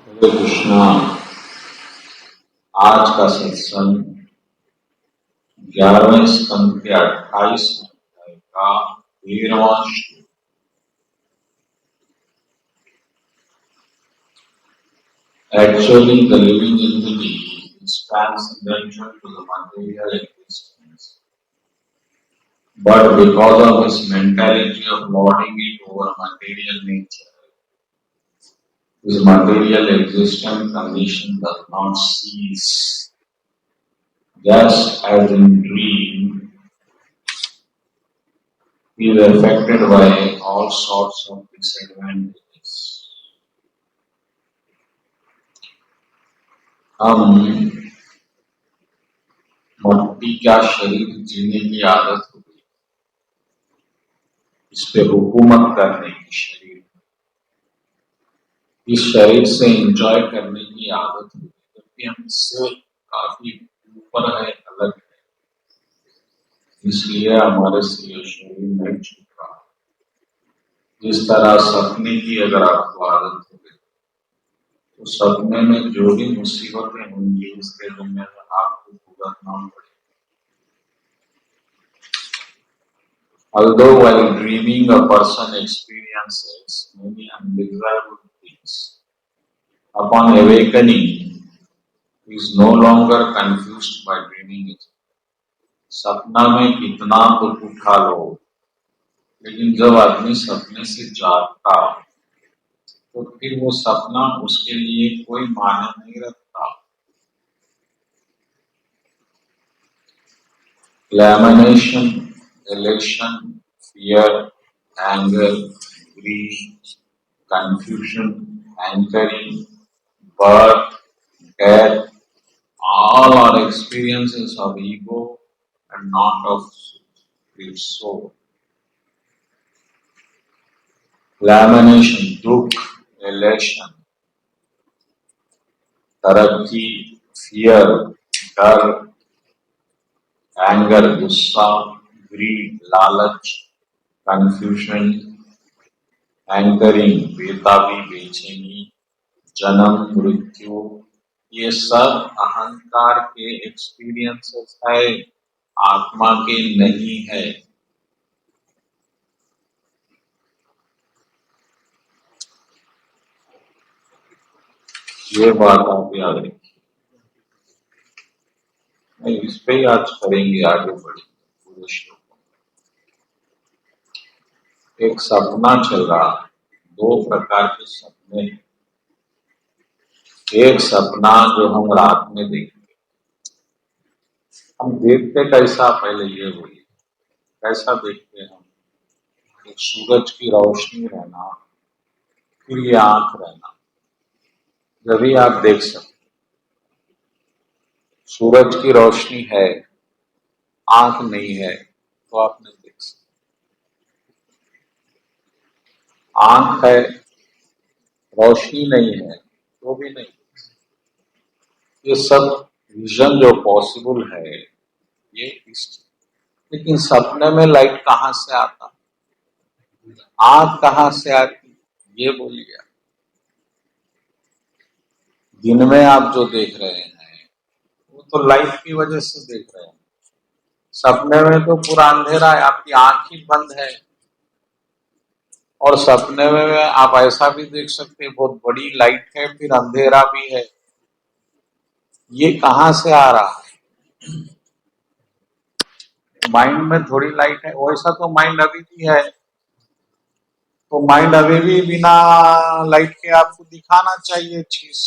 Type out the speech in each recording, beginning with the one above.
हरे कृष्णा। आज का सत्संग 11वें स्कंद के 28वें अध्याय का 13वां श्लोक। Actually, the living entity is transcendental to the material existence, but because of his mentality of lording it over material nature, his material existence condition does not cease. Just as in dream, he is affected by all sorts of disadvantages. हम मट्टी का शरीर जीने की आदत हो गई, इस पे हुकूमत करने की शरीर, इस शरीर से एंजॉय करने की आदत हो गई, जबकि हम इससे काफी ऊपर है, अलग है। इसलिए हमारे से ये शरीर नहीं छूट रहा। जिस तरह सपने की अगर आपको आदत हो गई, तो सपने में जो भी मुसीबतें होंगी उसके जिम्मेदार आपको भुगतना पड़ेगा। Although while dreaming a person experiences many undesirable things, upon awakening he is no longer confused by dreaming it. सपना में कितना दुख उठा लो, लेकिन जब आदमी सपने से जागता तो फिर वो सपना उसके लिए कोई मायने नहीं रखता। Lamentation, elation, fear, anger, grief, confusion, hankering, birth, death, all are experiences of ego and not of spirit soul. Lamentation, dukh, elation, tarakki, fear, dar, anger, gussa, greed, lalach, confusion, hankering, बेताबी, बेचैनी, जन्म, मृत्यु, ये सब अहंकार के experiences है, आत्मा के नहीं है। ये बात आप याद रखिए। नहीं, इस पे ही आज करेंगे, आगे बढ़ेंगे पूरे श्लोक में। एक सपना चल रहा है, दो प्रकार के सपने हैं। एक सपना जो हम रात में देखते, हम देखते कैसा, पहले ये बोलिए, कैसा देखते हैं हम? एक सूरज की रोशनी रहना, फिर ये आंख रहना, जब भी आप देख सकते। सूरज की रोशनी है, आंख नहीं है, तो आप नहीं देख सकते। आंख है, रोशनी नहीं है, तो भी नहीं देख सकते। ये सब विजन जो पॉसिबल है, ये इस, लेकिन सपने में लाइट कहाँ से आता, आंख कहाँ से आती, ये बोलिए। दिन में आप जो देख रहे हैं वो तो लाइट की वजह से देख रहे हैं, सपने में तो पूरा अंधेरा है, आपकी आंख ही बंद है। और सपने में आप ऐसा भी देख सकते हैं, बहुत बड़ी लाइट है, फिर अंधेरा भी है। ये कहाँ से आ रहा है? माइंड में थोड़ी लाइट है, वैसा तो माइंड अभी भी है, तो माइंड अभी भी बिना लाइट के आपको दिखाना चाहिए चीज।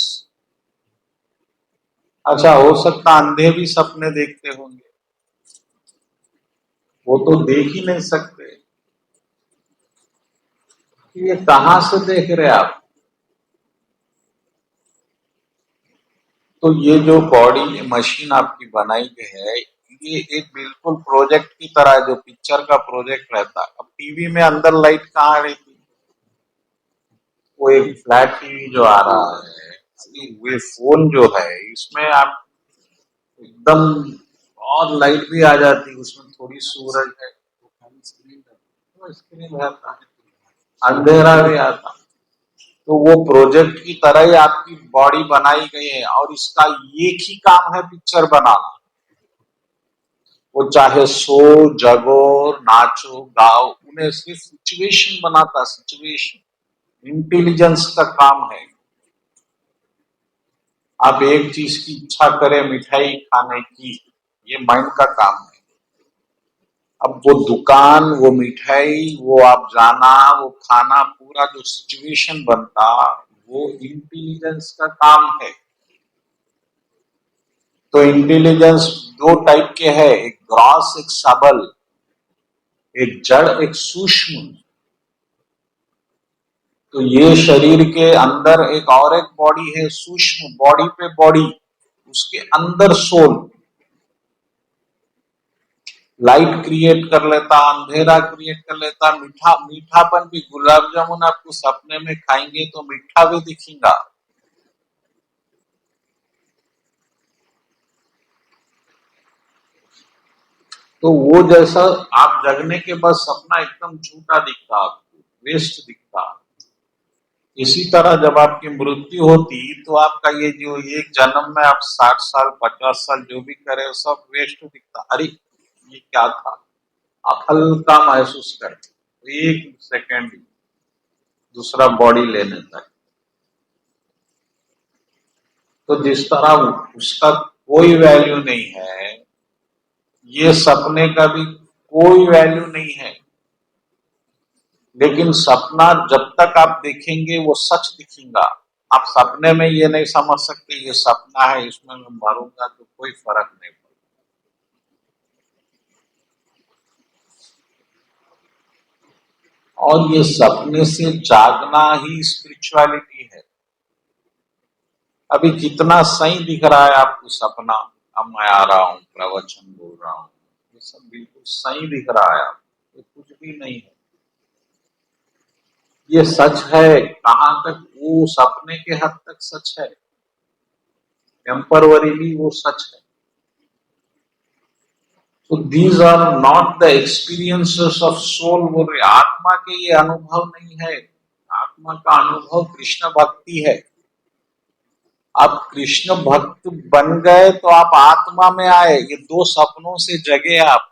अच्छा, हो सकता अंधे भी सपने देखते होंगे, वो तो देख ही नहीं सकते। ये कहाँ से देख रहे आप? तो ये जो बॉडी मशीन आपकी बनाई गई है, ये एक बिल्कुल प्रोजेक्ट की तरह है, जो पिक्चर का प्रोजेक्ट रहता है। अब टीवी में अंदर लाइट कहाँ रहती? वो एक फ्लैट टीवी जो आ रहा है, ये फोन जो है, इसमें आप एकदम और लाइट भी आ जाती है, उसमें थोड़ी सूरज है, तो स्क्रीन रहता है, अंधेरा भी आता। तो वो प्रोजेक्ट की तरह ही आपकी बॉडी बनाई गई है और इसका एक ही काम है पिक्चर बनाना। वो चाहे सो, जगो, नाचो, गाओ, उन्हें सिर्फ सिचुएशन बनाता, सिचुएशन। इंटेलिजेंस का काम है। आप एक चीज की इच्छा करें मिठाई खाने की, ये माइंड का काम है। अब वो दुकान, वो मिठाई, वो आप जाना, वो खाना, पूरा जो सिचुएशन बनता, वो इंटेलिजेंस का काम है। तो इंटेलिजेंस दो टाइप के हैं, एक ग्रॉस, एक सबल, एक जड़, एक सूक्ष्म। तो ये शरीर के अंदर एक और एक बॉडी है सूक्ष्म, बॉडी पे बॉडी, उसके अंदर सोल। लाइट क्रिएट कर लेता, अंधेरा क्रिएट कर लेता, मीठापन भी। गुलाब जामुन आपको सपने में खाएंगे तो मीठा भी दिखेगा। तो वो जैसा आप जगने के बाद सपना एकदम झूठा दिखता, आपको वेस्ट दिखता। इसी तरह जब आपकी मृत्यु होती तो आपका ये जो एक जन्म में आप 60 साल 50 साल जो भी करे सब वेस्ट दिखता। अरे ये क्या था, आप हल्का महसूस करते एक सेकेंड दूसरा बॉडी लेने तक। तो जिस तरह उसका कोई वैल्यू नहीं है, ये सपने का भी कोई वैल्यू नहीं है। लेकिन सपना जब तक आप देखेंगे वो सच दिखेगा। आप सपने में ये नहीं समझ सकते ये सपना है, इसमें मैं मरूंगा तो कोई फर्क नहीं पड़ता। और ये सपने से जागना ही स्पिरिचुअलिटी है। अभी कितना सही दिख रहा है आपको सपना, अब मैं आ रहा हूँ, प्रवचन बोल रहा हूँ, ये सब बिल्कुल सही दिख रहा है आपको, ये कुछ भी नहीं है। ये सच है, कहाँ तक? वो सपने के हद तक सच है, टेम्परवरीली वो सच है। तो these are not the experiences of soul. बोल रहे आत्मा के ये अनुभव नहीं है। आत्मा का अनुभव कृष्ण भक्ति है। आप कृष्ण भक्त बन गए तो आप आत्मा में आए, ये दो सपनों से जगे आप।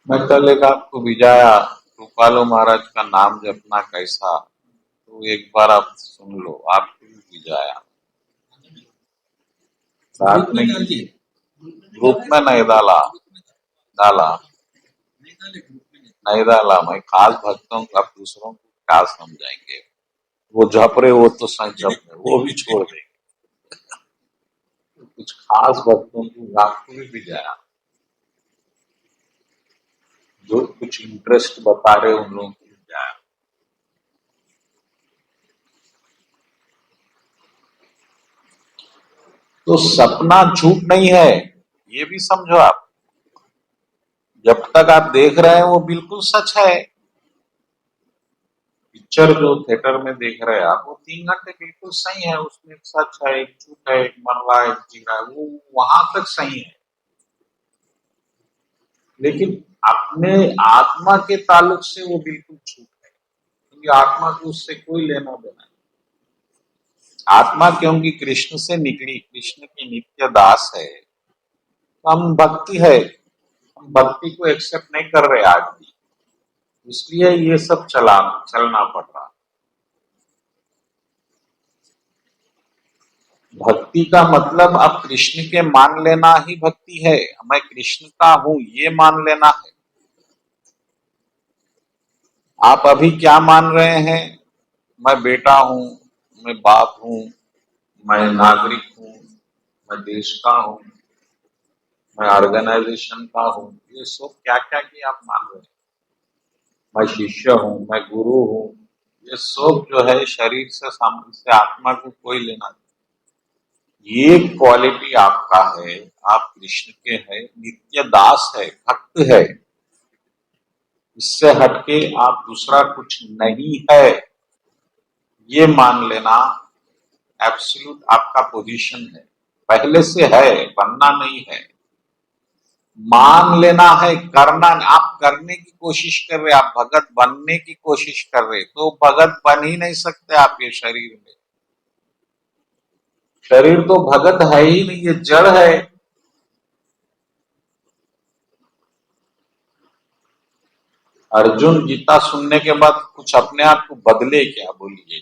मैं कल एक आपको भिजाया, कृपालु महाराज का नाम जपना कैसा, तो एक बार आप सुन लो, आपको भी भिजाया। साथ में ग्रुप में नहीं डाला, डाला नहीं डाला। मैं खास भक्तों को, आप दूसरों को क्या समझाएंगे? वो जप रहे वो तो सच जप रहे, वो भी छोड़ देंगे। कुछ खास भक्तों को आपको भी भिजाया, जो कुछ इंटरेस्ट बता रहे उन लोगों को भिजाया। तो सपना झूठ नहीं है, ये भी समझो आप। जब तक आप देख रहे हैं वो बिल्कुल सच है। पिक्चर जो थिएटर में देख रहे हैं आप, वो 3 घंटे बिल्कुल सही है, उसमें एक सच है, एक झूठ है, एक मर रहा है, एक जी रहा है, वो वहां तक सही है। लेकिन अपने आत्मा के ताल्लुक से वो बिल्कुल झूठ है, क्योंकि आत्मा को उससे कोई लेना देना नहीं। आत्मा क्योंकि कृष्ण से निकली, कृष्ण की नित्य दास है, तो हम भक्ति है, हम भक्ति को एक्सेप्ट नहीं कर रहे आज भी, इसलिए ये सब चलना पड़ रहा। भक्ति का मतलब अब कृष्ण के मान लेना ही भक्ति है। मैं कृष्ण का हूं ये मान लेना है। आप अभी क्या मान रहे हैं? मैं बेटा हूं, मैं बाप हूं, मैं नागरिक हूं, मैं देश का हूं, मैं ऑर्गेनाइजेशन का हूं, ये सब क्या क्या की आप मान रहे हैं। मैं शिष्य हूं, मैं गुरु हूं, ये सब जो है शरीर से आत्मा को कोई लेना नहीं। ये क्वालिटी आपका है, आप कृष्ण के हैं, नित्य दास है, भक्त है। इससे हटके आप दूसरा कुछ नहीं है, ये मान लेना एब्सोल्यूट आपका पोजीशन है। पहले से है, बनना नहीं है। मान लेना है, करना। आप करने की कोशिश कर रहे, आप भगत बनने की कोशिश कर रहे, तो भगत बन ही नहीं सकते आप ये शरीर में। शरीर तो भगत है ही नहीं, ये जड़ है। अर्जुन गीता सुनने के बाद कुछ अपने आप को बदले क्या, बोलिए?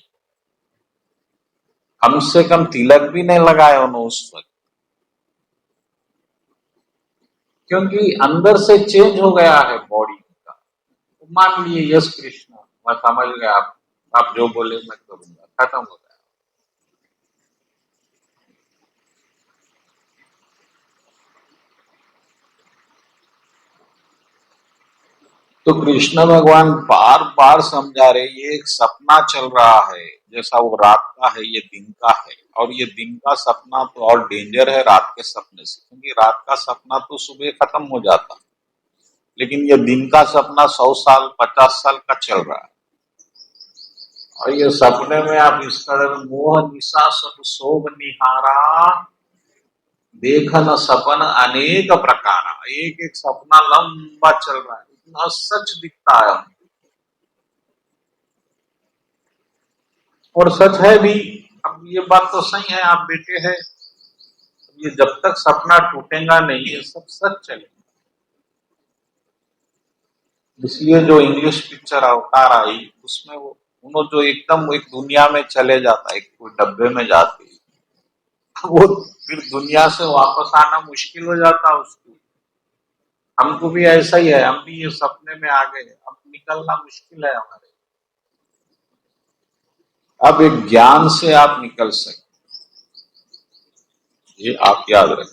कम से कम तिलक भी नहीं लगाया उन्होंने उस वक्त, क्योंकि अंदर से चेंज हो गया है बॉडी का। तो मान लिए यस कृष्ण, मैं समझ गया, आप जो बोले मैं करूंगा, खत्म हो गया। तो कृष्ण भगवान बार बार समझा रहे, ये एक सपना चल रहा है, जैसा वो रात का है ये दिन का है। और ये दिन का सपना तो और डेंजर है रात के सपने से, क्योंकि रात का सपना तो सुबह खत्म हो जाता, लेकिन ये दिन का सपना 100 साल 50 साल का चल रहा है। और ये सपने में आप इस तरह मोह निशा सब शोभ निहारा, देखन सपन अनेक प्रकार। एक एक सपना लंबा चल रहा है, इतना सच दिखता है हमको। और सच है भी। अब ये बात तो सही है, आप बेटे हैं, ये जब तक सपना टूटेगा नहीं ये सब सच चलेगा। इसलिए जो इंग्लिश पिक्चर अवतार आई उसमें वो उन्होंने जो एकदम एक दुनिया में चले जाता है, एक कोई डब्बे में जाते ही, वो फिर दुनिया से वापस आना मुश्किल हो जाता उसको। हमको भी ऐसा ही है, हम भी ये सपने में आ गए, अब निकलना मुश्किल है हमारे। अब एक ज्ञान से आप निकल सकते, ये आप याद रखें।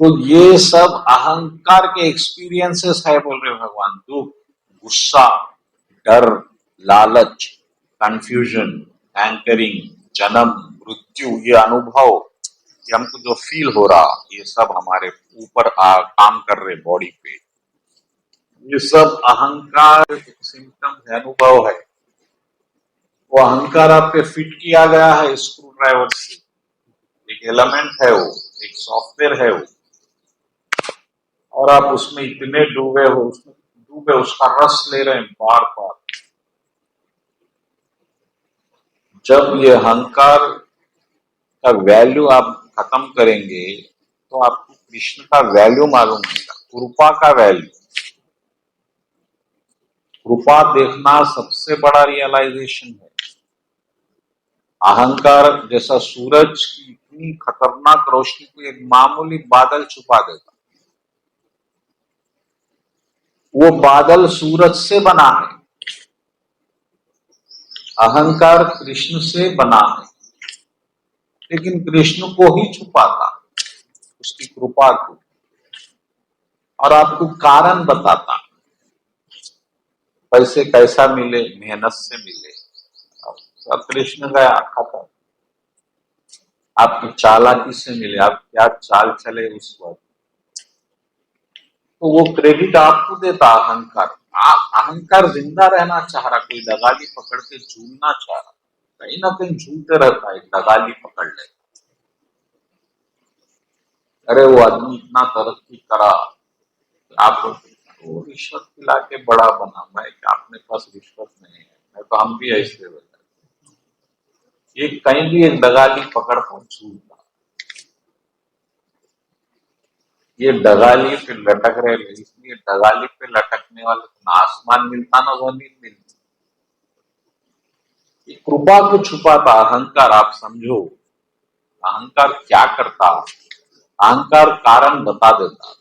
तो ये सब अहंकार के एक्सपीरियंसेस है, बोल रहे भगवान। दुख, गुस्सा, डर, लालच, कंफ्यूजन, एंकरिंग, जन्म, मृत्यु, ये अनुभव, ये हमको जो फील हो रहा, ये सब हमारे ऊपर काम कर रहे बॉडी पे। ये सब अहंकार सिम्टम है, अनुभव है। वो अहंकार आप पे फिट किया गया है स्क्रू ड्राइवर से, एक एलिमेंट है वो, एक सॉफ्टवेयर है वो। और आप उसमें इतने डूबे हो, उसमें डूबे उसका रस ले रहे हैं बार बार। जब ये अहंकार का वैल्यू आप खत्म करेंगे तो आपको कृष्ण का वैल्यू मालूम होगा, कृपा का वैल्यू। कृपा देखना सबसे बड़ा रियलाइजेशन है। अहंकार जैसा सूरज की इतनी खतरनाक रोशनी को एक मामूली बादल छुपा देता, वो बादल सूरज से बना है। अहंकार कृष्ण से बना है, लेकिन कृष्ण को ही छुपाता, उसकी कृपा को। और आपको कारण बताता, पैसे कैसा मिले, मेहनत से मिले। अब कृष्ण गया खाता, आपकी चालाकी से मिले, आप क्या चाल चले उस वक्त, तो वो क्रेडिट आपको देता अहंकार। अहंकार जिंदा रहना चाह रहा, कोई दगाली पकड़ के झूलना चाह रहा, कहीं ना कहीं झूलते रहता है, दगाली पकड़ ले। अरे वो आदमी इतना तरक्की करा, आप वो रिश्वत खिला के बड़ा बना, मैं अपने पास रिश्वत नहीं है, मैं तो हम भी ऐसे हो जाए। ये कहीं भी एक दगाली पकड़ कर झूलता, ये दगाली पे लटक रहे, इसलिए दगाली पे लटकने वाले को ना आसमान मिलता ना जमीन मिलती। ये कृपा को छुपाता अहंकार, आप समझो अहंकार क्या करता। अहंकार कारण बता देता,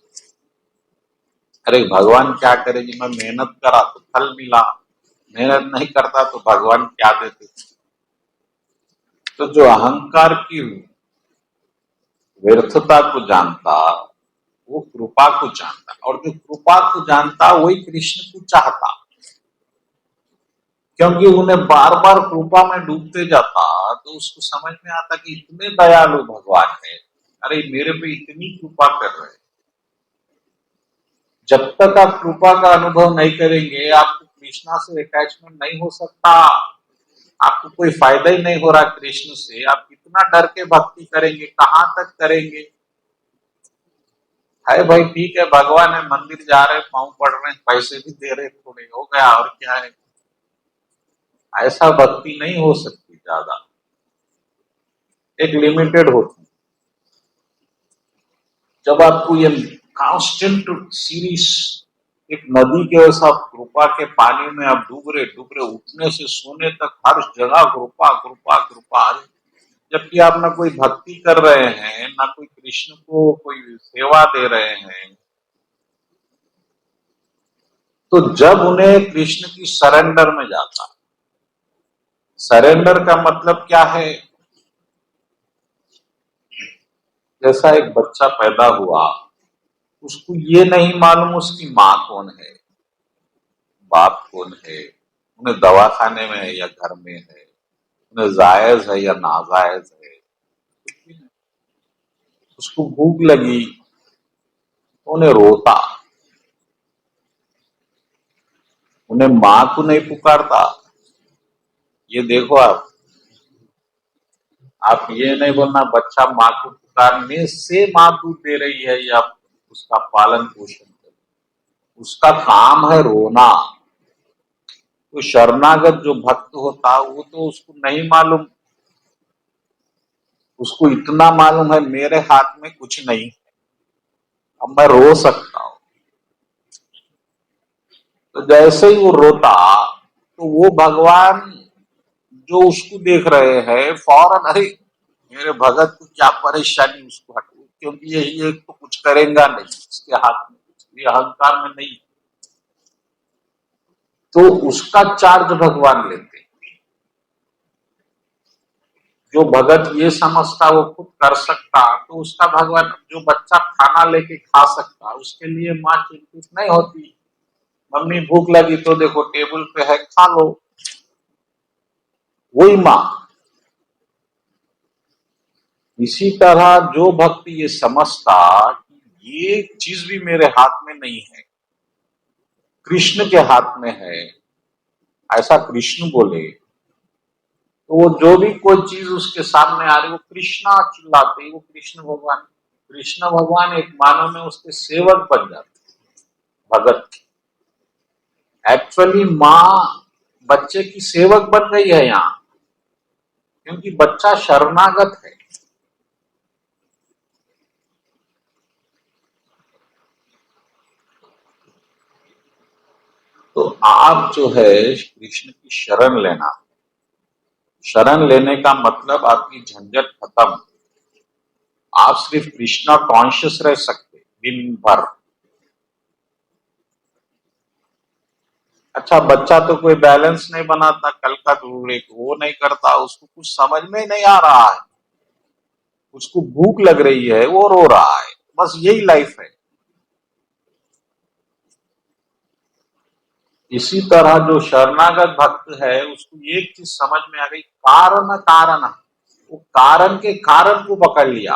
अरे भगवान क्या करे जी, मैं मेहनत करा तो फल मिला, मेहनत नहीं करता तो भगवान क्या देते। तो जो अहंकार की व्यर्थता को जानता वो कृपा को जानता, और जो कृपा को जानता वही कृष्ण को चाहता, क्योंकि उन्हें बार बार कृपा में डूबते जाता तो उसको समझ में आता कि इतने दयालु भगवान है, अरे मेरे पे इतनी कृपा कर रहे हैं। जब तक आप कृपा का अनुभव नहीं करेंगे आपको कृष्णा से अटैचमेंट नहीं हो सकता, आपको कोई फायदा ही नहीं हो रहा कृष्ण से, आप कितना डर के भक्ति करेंगे, कहां तक करेंगे। है भाई, ठीक है, भगवान है, मंदिर जा रहे, पाँव पड़ रहे हैं, पैसे भी दे रहे, थोड़े हो गया, और क्या है। ऐसा भक्ति नहीं हो सकती ज्यादा, एक लिमिटेड होती। जब आपको ये कांस्टेंट सीरीज, एक नदी के वैसा कृपा के पानी में आप डूब रहे उठने से सोने तक हर जगह कृपा कृपा कृपा, जबकि आप ना कोई भक्ति कर रहे हैं, ना कोई कृष्ण को कोई सेवा दे रहे हैं। तो जब उन्हें कृष्ण की सरेंडर में जाता, सरेंडर का मतलब क्या है? जैसा एक बच्चा पैदा हुआ, उसको ये नहीं मालूम उसकी माँ कौन है, बाप कौन है, उन्हें दवाखाने में है या घर में है, उन्हें जायज है या नाजायज है। उसको भूख लगी तो उन्हें रोता, उन्हें माँ को नहीं पुकारता। ये देखो आप ये नहीं बोलना बच्चा माँ को पुकारने से माँ दूध दे रही है या उसका पालन पोषण कर, उसका काम है रोना। तो शरणागत जो भक्त होता वो तो उसको नहीं मालूम, उसको इतना मालूम है मेरे हाथ में कुछ नहीं, अब मैं रो सकता हूं। तो जैसे ही वो रोता, तो वो भगवान जो उसको देख रहे हैं फौरन, अरे मेरे भगत को क्या परेशानी, उसको हटो, क्योंकि ये तो कुछ करेगा नहीं, इसके हाथ में कुछ, ये अहंकार में नहीं। तो उसका चार्ज भगवान लेते। जो भगत ये समझता वो खुद कर सकता, तो उसका भगवान, जो बच्चा खाना लेके खा सकता उसके लिए माँ चिंतित नहीं होती। मम्मी भूख लगी तो देखो टेबल पे है, खा लो, वही माँ। इसी तरह जो भक्त ये समझता कि ये चीज भी मेरे हाथ में नहीं है, कृष्ण के हाथ में है, ऐसा कृष्ण बोले, तो वो जो भी कोई चीज उसके सामने आ रही वो कृष्णा चिल्लाते, वो कृष्ण भगवान, कृष्ण भगवान एक मानव में उसके सेवक बन जाते, भगत। एक्चुअली माँ बच्चे की सेवक बन गई है यहाँ, क्योंकि बच्चा शरणागत है। तो आप जो है कृष्ण की शरण लेना, शरण लेने का मतलब आपकी झंझट खत्म, आप सिर्फ कृष्णा कॉन्शियस रह सकते दिन भर। अच्छा, बच्चा तो कोई बैलेंस नहीं बनाता, कल का वो नहीं करता, उसको कुछ समझ में नहीं आ रहा है, उसको भूख लग रही है वो रो रहा है, बस यही लाइफ है। इसी तरह जो शरणागत भक्त है उसको एक चीज समझ में आ गई, कारण कारण, वो कारण के कारण को पकड़ लिया।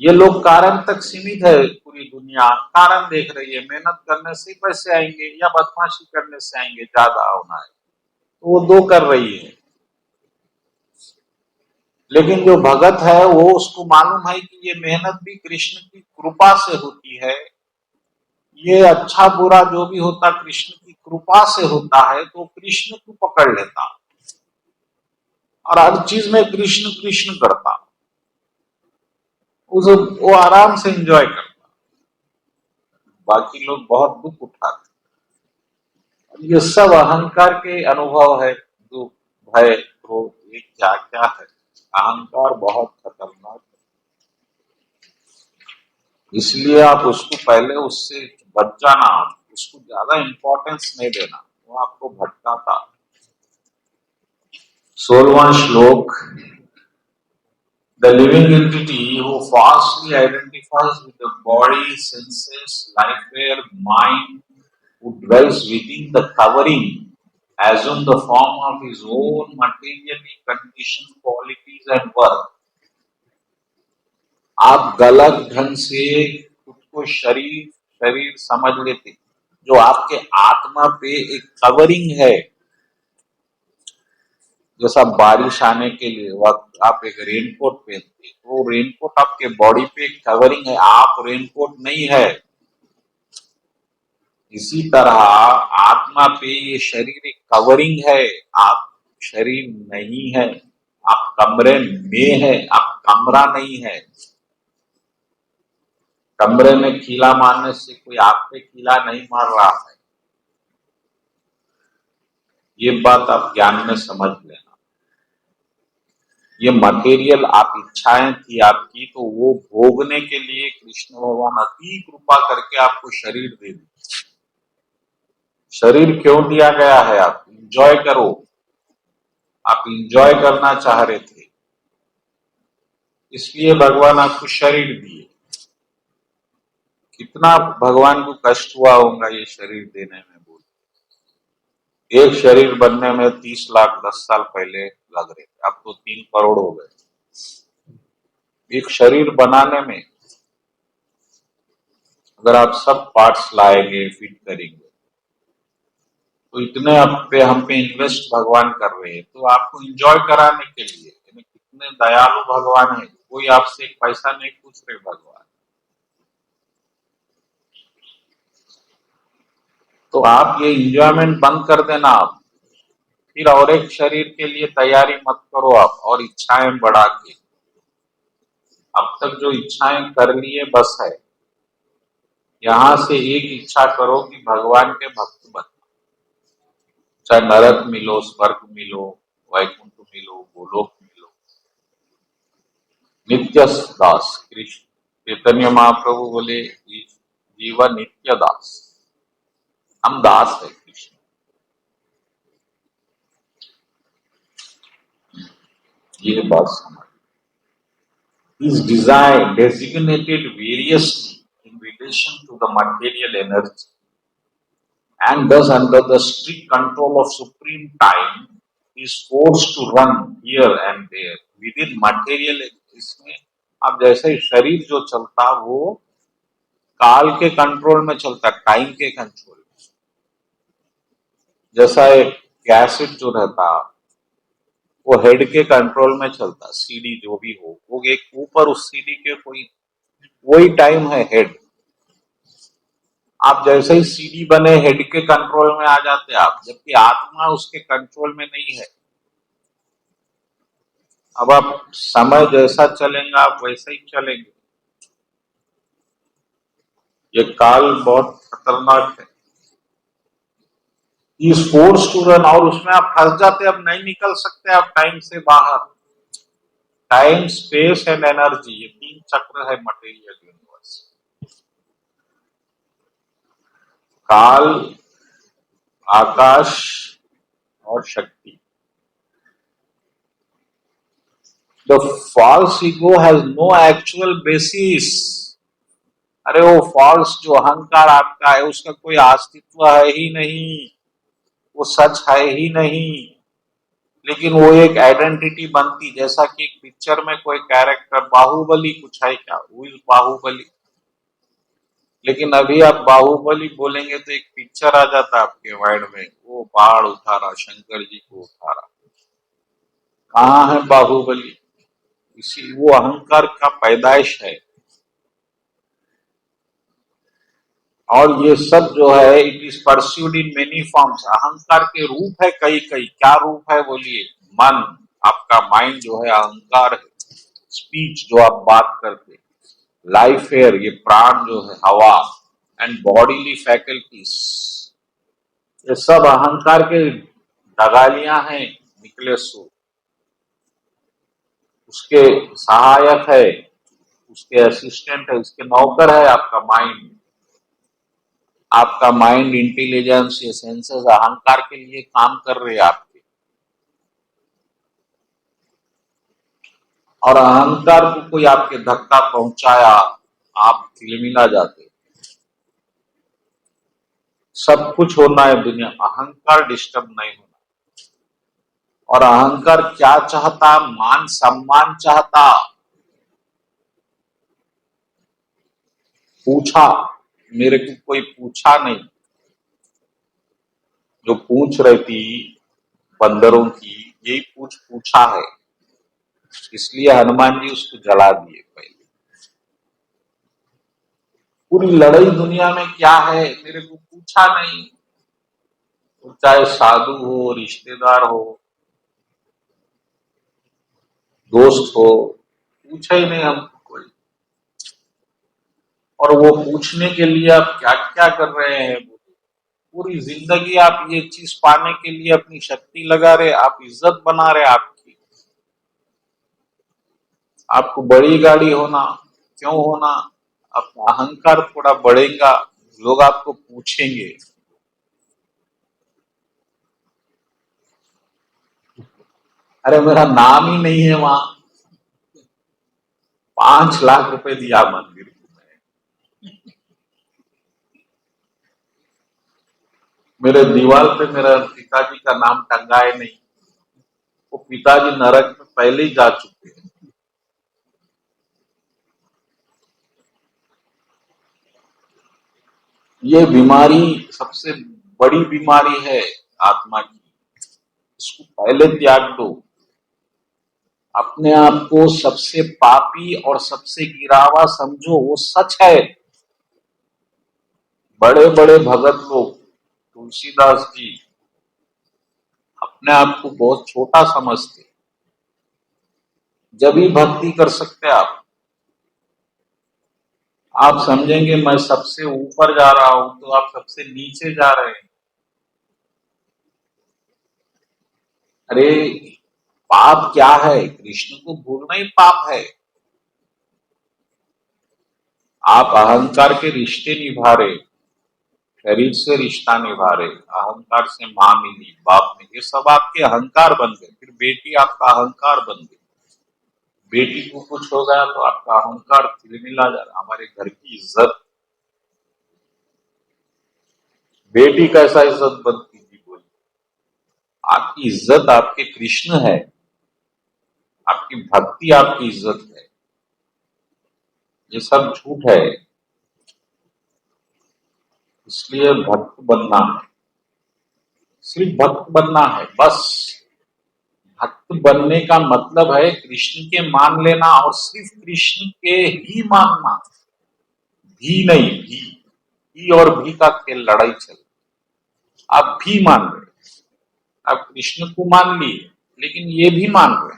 ये लोग कारण तक सीमित है, पूरी दुनिया कारण देख रही है, मेहनत करने से पैसे आएंगे या बदमाशी करने से आएंगे, ज्यादा होना है, तो वो दो कर रही है। लेकिन जो भगत है वो उसको मालूम है कि ये मेहनत भी कृष्ण की कृपा से होती है, ये अच्छा बुरा जो भी होता कृष्ण की कृपा से होता है, तो कृष्ण को पकड़ लेता और हर चीज में कृष्ण कृष्ण करता, उसे वो आराम से एंजॉय करता। बाकी लोग बहुत दुख उठाते। ये सब अहंकार के अनुभव है, दुख, भय, क्रोध, ये क्या क्या है। अहंकार बहुत खतरनाक है, इसलिए आप उसको पहले उससे बच जाना, उसको ज्यादा इंपॉर्टेंस नहीं देना, वो आपको भटकाता। 16वां श्लोक, the living entity who falsely identifies with the body, senses, life, mind, who dwells within the covering, assume the form of his own materially conditioned qualities and worth. आप गलत ढंग से खुद को शरीर शरीर समझ लेते, जो आपके आत्मा पे एक कवरिंग है, जैसा बारिश आने के लिए वक्त आप एक रेनकोट पहनते हैं, तो रेनकोट आपके बॉडी पे कवरिंग है, आप रेनकोट नहीं है। इसी तरह आत्मा पे ये शरीर एक कवरिंग है, आप शरीर नहीं है। आप कमरे में है, आप कमरा नहीं है। कमरे में कीला मारने से कोई आप पे कीला नहीं मार रहा है। ये बात आप ज्ञान में समझ लेना। ये मटेरियल आप इच्छाएं थी आपकी, तो वो भोगने के लिए कृष्ण भगवान अति कृपा करके आपको शरीर दे दी। शरीर क्यों दिया गया है? आप इंजॉय करो। आप इंजॉय करना चाह रहे थे, इसलिए भगवान आपको शरीर दिए। कितना भगवान को कष्ट हुआ होगा ये शरीर देने में। बोल, एक शरीर बनने में 30 लाख 10 साल पहले लग रहे थे, अब तो 3 करोड़ हो गए एक शरीर बनाने में। अगर आप सब पार्ट्स लाएंगे, फिट करेंगे, तो इतने हम पे इन्वेस्ट भगवान कर रहे हैं, तो आपको एंजॉय कराने के लिए। यानी कितने दयालु भगवान है, कोई आपसे एक पैसा नहीं पूछ रहे भगवान। तो आप ये एंजॉयमेंट बंद कर देना। आप फिर और एक शरीर के लिए तैयारी मत करो आप, और इच्छाएं बढ़ा के। अब तक जो इच्छाएं कर लिए बस है। यहां से एक इच्छा करो कि भगवान के भक्त बनो। चाहे नरक मिलो, स्वर्ग मिलो, वैकुंठ मिलो, गोलोक मिलो। नित्य दास कृष्ण चैतन्य महाप्रभु बोले, जीवन नित्य दास। हम दास है कृष्ण। ये बात समझ। is designated variously in relation to the material energy, and thus under the strict control of supreme time is forced to run here and there within material। इसमें अब जैसे शरीर जो चलता वो काल के कंट्रोल में चलता, टाइम के कंट्रोल में। जैसा एक गैसेट जो रहता वो हेड के कंट्रोल में चलता, सीडी जो भी हो, वो एक ऊपर उस सीडी के कोई वही टाइम है हेड। आप जैसे ही सीडी बने हेड के कंट्रोल में आ जाते आप, जबकि आत्मा उसके कंट्रोल में नहीं है। अब आप समय जैसा चलेंगे आप वैसे ही चलेंगे। ये काल बहुत खतरनाक है। इस फोर्स टू रन, और उसमें आप फंस जाते, अब नहीं निकल सकते आप टाइम से बाहर। टाइम, स्पेस एंड एनर्जी, ये 3 चक्र है मटेरियल यूनिवर्स। काल, आकाश और शक्ति। The false ego has no actual basis. अरे वो फॉल्स जो अहंकार आपका है उसका कोई अस्तित्व है ही नहीं, वो सच है ही नहीं। लेकिन वो एक आइडेंटिटी बनती, जैसा कि एक पिक्चर में कोई कैरेक्टर, बाहुबली कुछ है क्या, वो इज बाहुबली। लेकिन अभी आप बाहुबली बोलेंगे तो एक पिक्चर आ जाता आपके माइंड में, वो बाढ़ उतारा, शंकर जी को उतारा। कहाँ है बाहुबली? इसी वो अहंकार का पैदाइश है। और ये सब जो है it is pursued in many forms. अहंकार के रूप है कई कई। क्या रूप है बोलिए? मन, आपका माइंड जो है अहंकार है। स्पीच जो आप बात करते, लाइफ एयर, ये प्राण जो है हवा, एंड बॉडीली फैकल्टीज, ये सब अहंकार के दगालियां हैं निकले सो। उसके सहायक है, उसके असिस्टेंट है, उसके नौकर है आपका माइंड। आपका माइंड, इंटेलिजेंस, ये सेंसेस अहंकार के लिए काम कर रहे हैं आपके। और अहंकार को कोई आपके धक्का पहुंचाया, आप तिलमिला जाते। सब कुछ होना है दुनिया, अहंकार डिस्टर्ब नहीं होना। और अहंकार क्या चाहता? मान सम्मान चाहता। पूछा, मेरे को कोई पूछा नहीं। जो पूछ रही थी बंदरों की, यही पूछा है, इसलिए हनुमान जी उसको जला दिए पहले। पूरी लड़ाई दुनिया में क्या है मेरे को पूछा नहीं, तो चाहे साधु हो, रिश्तेदार हो, दोस्त हो, पूछा ही नहीं हमको कोई। और वो पूछने के लिए आप क्या क्या कर रहे हैं, पूरी जिंदगी आप ये चीज पाने के लिए अपनी शक्ति लगा रहे, आप इज्जत बना रहे आपकी। आपको बड़ी गाड़ी होना क्यों होना, अपना अहंकार थोड़ा बढ़ेगा, लोग आपको पूछेंगे। अरे मेरा नाम ही नहीं है वहां, 5 लाख रुपए दिया मंदिर को मैं। मेरे दीवार पे मेरा पिताजी का नाम टंगा है नहीं, वो पिताजी नरक में पहले ही जा चुके हैं। ये बीमारी सबसे बड़ी बीमारी है आत्मा की, इसको पहले त्याग दो। अपने आप को सबसे पापी और सबसे गिरावा समझो, वो सच है। बड़े बड़े भगत लोग, तुलसीदास जी, अपने आप को बहुत छोटा समझते, जब ही भक्ति कर सकते आप समझेंगे मैं सबसे ऊपर जा रहा हूं, तो आप सबसे नीचे जा रहे हैं। अरे पाप क्या है, कृष्ण को भूलना ही पाप है। आप अहंकार के रिश्ते निभा रहे, शरीर से रिश्ता निभा रहे, अहंकार से माँ मिली, बाप मिली, ये सब आपके अहंकार बन गए। फिर बेटी आपका अहंकार बन गई, बेटी को कुछ हो गया तो आपका अहंकार तिलमिला जा रहा। हमारे घर की इज्जत, बेटी कैसा इज्जत बनती थी बोली, आपकी इज्जत आपके कृष्ण है, आपकी भक्ति आपकी इज्जत है, ये सब झूठ है। इसलिए भक्त बनना है, सिर्फ भक्त बनना है बस। भक्त बनने का मतलब है कृष्ण के मान लेना, और सिर्फ कृष्ण के ही मानना, भी नहीं, भी और भी का खेल लड़ाई चल। आप भी मान रहे, आप कृष्ण को मान लिए, लेकिन ये भी मान रहे,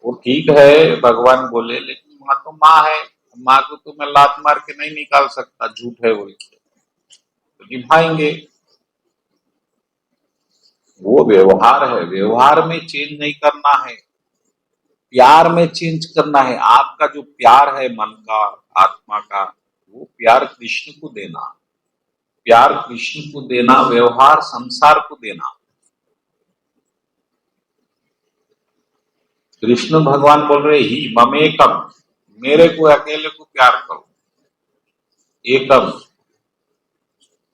वो ठीक है भगवान बोले, लेकिन माँ तो माँ है, माँ को तो मैं लात मार के नहीं निकाल सकता, झूठ है बोल के, तो निभाएंगे। वो व्यवहार है, व्यवहार में चेंज नहीं करना है, प्यार में चेंज करना है। आपका जो प्यार है मन का, आत्मा का, वो प्यार कृष्ण को देना, प्यार कृष्ण को देना, व्यवहार संसार को देना। कृष्ण भगवान बोल रहे ही ममेकम, मेरे को अकेले को प्यार करो, एकम,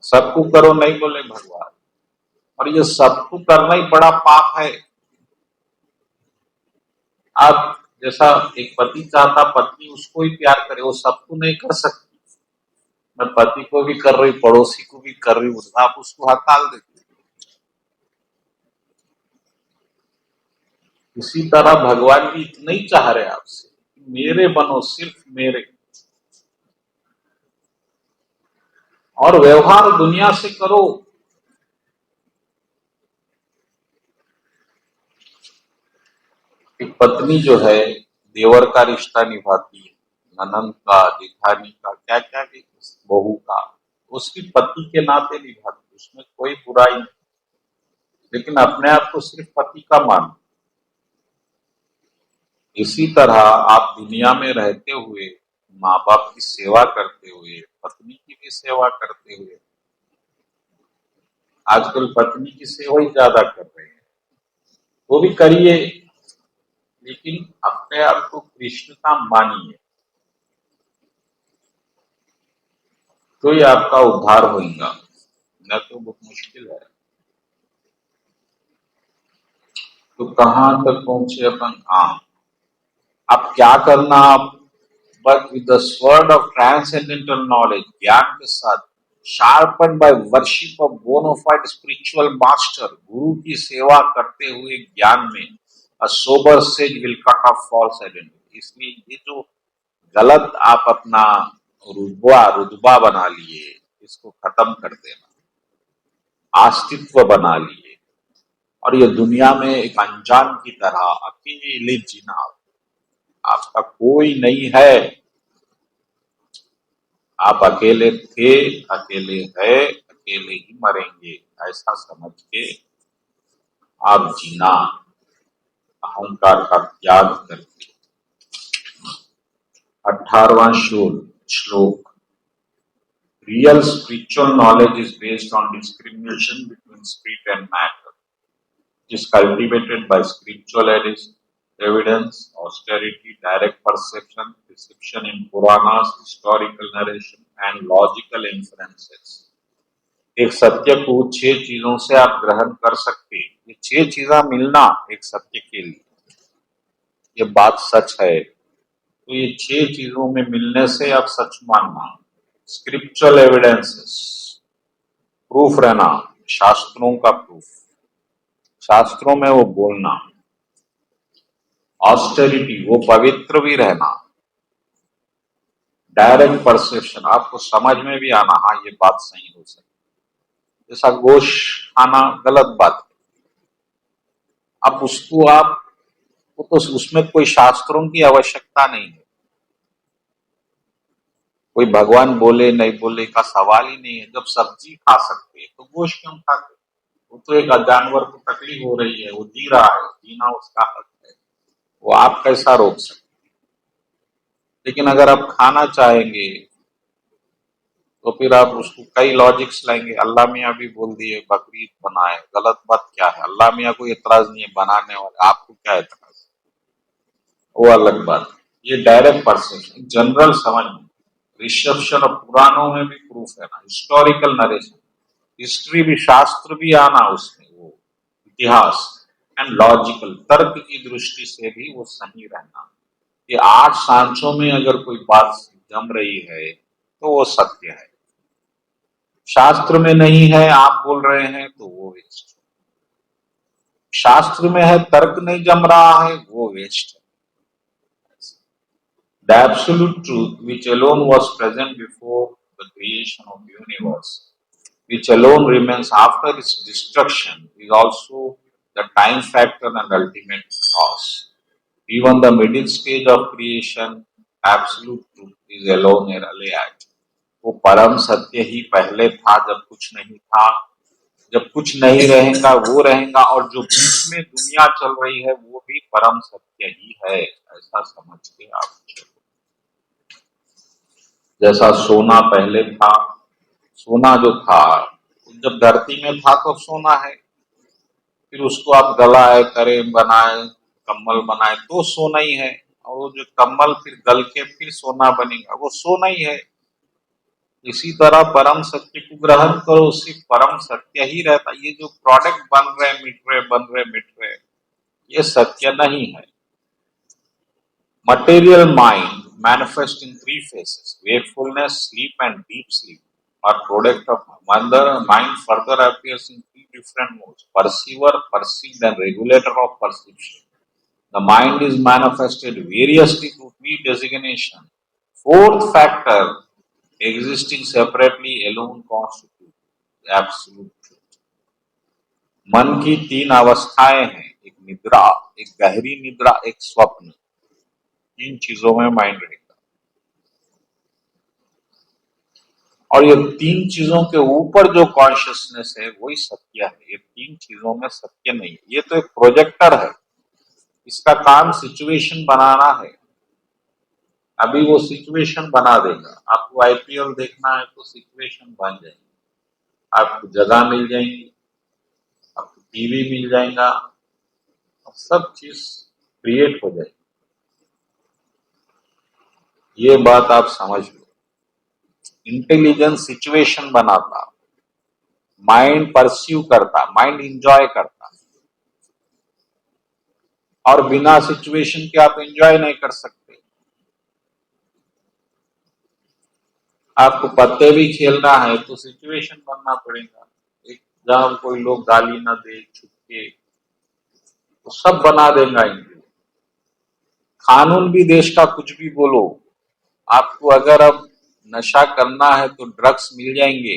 सबको करो नहीं बोले भगवान। और ये सबको करना ही बड़ा पाप है। आप जैसा एक पति चाहता पत्नी उसको ही प्यार करे, वो सबको नहीं कर सकती। मैं पति को भी कर रही, पड़ोसी को भी कर रही हूँ, आप उसको हकाल देते। इसी तरह भगवान भी इतना ही चाह रहे आपसे, मेरे बनो, सिर्फ मेरे। और व्यवहार दुनिया से करो। एक पत्नी जो है देवर का रिश्ता निभाती है, ननंद का, जेठानी का, क्या क्या की, बहू का, उसकी पति के नाते निभाती, उसमें कोई बुराई नहीं, लेकिन अपने आप को सिर्फ पति का मान। इसी तरह आप दुनिया में रहते हुए, माँ बाप की सेवा करते हुए, पत्नी की भी सेवा करते हुए, आजकल पत्नी की सेवा ही ज्यादा कर रहे हैं, वो भी करिए, लेकिन अपने आप को कृष्ण का मानिए, तो ही आपका उद्धार होगा, न तो बहुत मुश्किल है। तो कहाँ तक पहुंचे अपन? हाँ, अब क्या करना, आप but with the sword of transcendental knowledge, ज्ञान के साथ sharpened by worship of bona fide spiritual master, गुरु की सेवा करते हुए ज्ञान में a sober sage will cut off false identity. इसलिए ये जो गलत आप अपना रुतबा बना लिए, इसको खत्म कर देना, अस्तित्व बना लिए और ये दुनिया में एक अनजान की तरह अकेले जीना, आपका कोई नहीं है, आप अकेले थे, अकेले है, अकेले ही मरेंगे, ऐसा समझ के आप जीना, अहंकार का त्याग करके। 18वां श्लोक Real spiritual knowledge is based on discrimination between spirit and matter. It is cultivated by spiritual evidence, austerity, direct perception, reception in Puranas, historical narration, and logical inferences. एक सत्य को 6 चीजों से आप ग्रहण कर सकते हैं। ये 6 चीजें मिलना एक सत्य के लिए, ये बात सच है। तो ये 6 चीजों में मिलने से आप सच मानना, स्क्रिप्चुअल एविडेंसेस, प्रूफ रहना, शास्त्रों का प्रूफ, शास्त्रों में वो बोलना, ऑस्टेरिटी, वो पवित्र भी रहना, डायरेक्ट परसेप्शन, आपको समझ में भी आना, हाँ ये बात सही हो सकती। जैसा गोश्त खाना गलत बात है, अब उसको आप तो उसमें कोई शास्त्रों की आवश्यकता नहीं है, कोई भगवान बोले नहीं बोले का सवाल ही नहीं है। जब सब्जी खा सकते हैं तो गोश्त क्यों खाते? वो तो एक जानवर को तकलीफ हो रही है, वो जी रहा है, जीना उसका हक है, वो आप कैसा रोक सकते? लेकिन अगर आप खाना चाहेंगे तो फिर आप उसको कई लॉजिक्स लाएंगे। अल्लाह मियाँ भी बोल दिए बकरीद बनाए, गलत बात क्या है? अल्लाह मियाँ को एतराज नहीं है बनाने वाले, आपको क्या एतराज? वो अलग बात। ये डायरेक्ट परसेप्शन, जनरल समझ में, रिसेप्शन और पुराणों में भी प्रूफ है ना, हिस्टोरिकल नरेशन, हिस्ट्री भी, शास्त्र भी आना उसमें, वो इतिहास, एंड लॉजिकल, तर्क की दृष्टि से भी वो सही रहना। ये 8 सांचों में अगर कोई बात जम रही है तो वो सत्य है, शास्त्र में नहीं है आप बोल रहे हैं तो वो वेस्ट, शास्त्र में है तर्क नहीं जम रहा है वो वेस्ट है। The absolute truth, which alone was present before the creation of the universe, which alone remains after its destruction, is also the time factor and ultimate cause. Even the middle stage of creation, absolute truth is alone alive. वो परम सत्य ही पहले था जब कुछ नहीं था, जब कुछ नहीं रहेगा वो रहेगा, और जो बीच में दुनिया चल रही है वो भी परम सत्य ही है, ऐसा समझ के आप चलो। जैसा सोना पहले था, सोना जो था जब धरती में था तो सोना है, फिर उसको आप गलाए, करे, बनाए, कम्बल बनाए तो सोना ही है, और वो जो कम्बल फिर गल के फिर सोना बनेगा वो सोना ही है। इसी तरह परम सत्य को ग्रहण करो, सिर्फ परम सत्य ही रहता। ये जो प्रोडक्ट बन रहे मिट रहे, ये सत्य नहीं है। Material mind manifests in 3 phases: wakefulness, sleep, and deep sleep are product of mind further appears in 3 different modes: perceiver, perceived, and regulator of perception. The mind is manifested variously through 3 designations. Fourth factor existing separately alone constitutes absolute truth. मन की 3 अवस्थाएं हैं, एक निद्रा, एक गहरी निद्रा, एक स्वप्न। 3 चीजों में माइंड रहेगा, और ये 3 चीजों के ऊपर जो कॉन्शियसनेस है वही सत्य है। ये 3 चीजों में सत्य नहीं है। ये तो एक प्रोजेक्टर है, इसका काम सिचुएशन बनाना है। अभी वो सिचुएशन बना देगा। आपको आईपीएल देखना है तो सिचुएशन बन जाएगी, आपको जगह मिल जाएंगी, आपको टीवी मिल जाएगा, सब चीज क्रिएट हो जाएगी। ये बात आप समझ लो। इंटेलिजेंस सिचुएशन बनाता, माइंड परस्यू करता, माइंड इंजॉय करता, और बिना सिचुएशन के आप एंजॉय नहीं कर सकते। आपको पत्ते भी खेलना है तो सिचुएशन बनना पड़ेगा, एक जहां कोई लोग गाली ना दे छुपके, तो सब बना देगा इनके। कानून भी देश का कुछ भी बोलो, आपको अगर अब नशा करना है तो ड्रग्स मिल जाएंगे,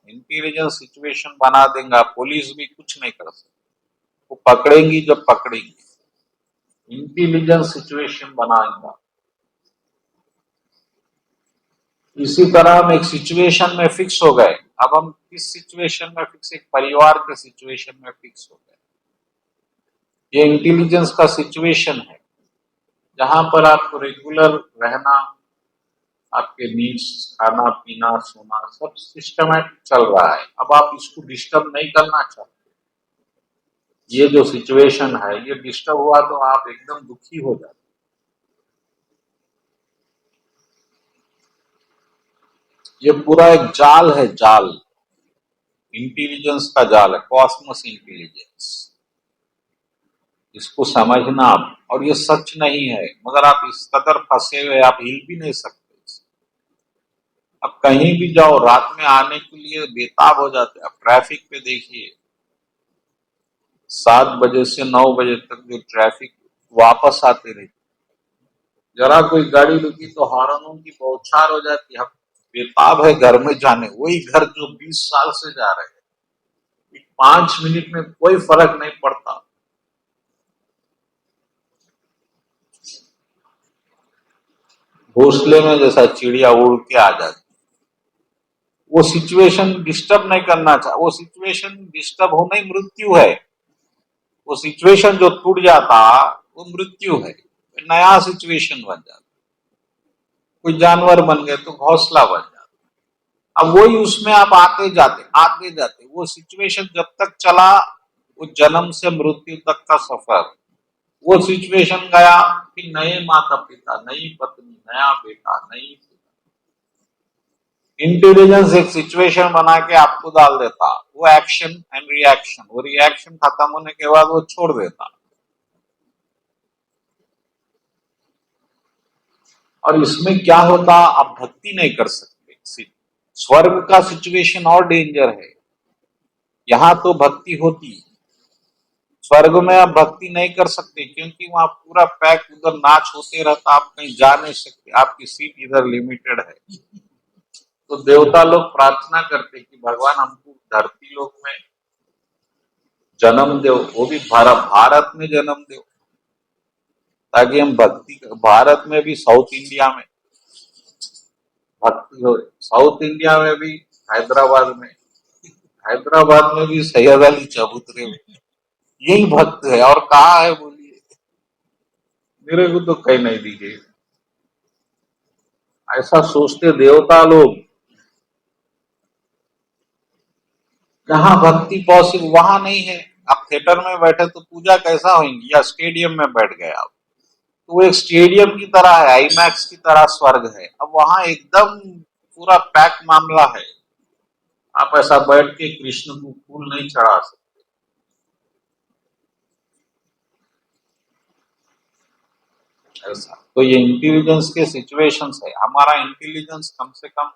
इंटेलिजेंस सिचुएशन बना देगा, पुलिस भी कुछ नहीं कर सकती, वो पकड़ेंगी जब पकड़ेंगी, इंटेलिजेंस सिचुएशन बनाएगा। इसी तरह हम एक सिचुएशन में फिक्स हो गए, अब हम किस सिचुएशन में फिक्स, एक परिवार के सिचुएशन में फिक्स हो गए। ये इंटेलिजेंस का सिचुएशन है जहां पर आपको रेगुलर रहना, आपके नीड्स, खाना पीना सोना सब सिस्टमेटिक चल रहा है, अब आप इसको डिस्टर्ब नहीं करना चाहते। ये जो सिचुएशन है ये डिस्टर्ब हुआ तो आप एकदम दुखी हो जाते। ये पूरा एक जाल है, जाल, इंटेलिजेंस का जाल है, कॉस्मोस इंटेलिजेंस। इसको समझना आप, और ये सच नहीं है, मगर आप इस कदर फंसे हुए आप हिल भी नहीं सकते। अब कहीं भी जाओ रात में आने के लिए बेताब हो जाते। अब ट्रैफिक पे देखिए, 7 बजे से 9 बजे तक जो ट्रैफिक वापस आते रहे, जरा कोई गाड़ी रुकी तो हॉर्नों की बौछार हो जाती है। बेताब है घर में जाने, वही घर जो 20 साल से जा रहे हैं, 5 मिनट में कोई फर्क नहीं पड़ता। घोंसले में जैसा चिड़िया उड़ के आ जाती। वो सिचुएशन डिस्टर्ब नहीं करना चाहिए, वो सिचुएशन डिस्टर्ब होना ही मृत्यु है। वो सिचुएशन जो टूट जाता वो मृत्यु है, नया सिचुएशन बन जाता। कोई जानवर बन गए तो घोंसला बन जाता। अब वही उसमें आप आते जाते, वो सिचुएशन जब तक चला, वो जन्म से मृत्यु तक का सफर। वो सिचुएशन गया कि नए माता पिता, नई पत्नी, नया बेटा, नई। इंटेलिजेंस एक सिचुएशन बना के आपको डाल देता, वो एक्शन एंड रिएक्शन, वो रिएक्शन खत्म होने के बाद वो छोड़ देता। और इसमें क्या होता, आप भक्ति नहीं कर सकते। स्वर्ग का सिचुएशन और डेंजर है, यहां तो भक्ति होती, स्वर्ग में आप भक्ति नहीं कर सकते क्योंकि वहां पूरा पैक, उधर नाच होते रहता, आप कहीं जा नहीं सकते, आपकी सीट इधर लिमिटेड है। तो देवता लोग प्रार्थना करते कि भगवान हमको धरती लोक में जन्म दो, वो भी भारत में जन्म दो, ताकि हम भक्ति, भारत में भी, साउथ इंडिया में भक्ति हो। साउथ इंडिया में भी, हैदराबाद में, हैदराबाद में भी सैयद अली चबूतरे में यही भक्त है, और कहाँ है बोलिए, मेरे को तो कहीं नहीं दिखे। ऐसा सोचते देवता लोग, जहां भक्ति पॉसिबल वहां नहीं है। आप थिएटर में बैठे तो पूजा कैसा होगी, या स्टेडियम में बैठ गए आप, तो वो एक स्टेडियम की तरह है, आईमैक्स की तरह स्वर्ग है। अब वहां एकदम पूरा पैक मामला है, आप ऐसा बैठ के कृष्ण को फूल नहीं चढ़ा सकते। ऐसा तो ये इंटेलिजेंस के सिचुएशंस है। हमारा इंटेलिजेंस कम से कम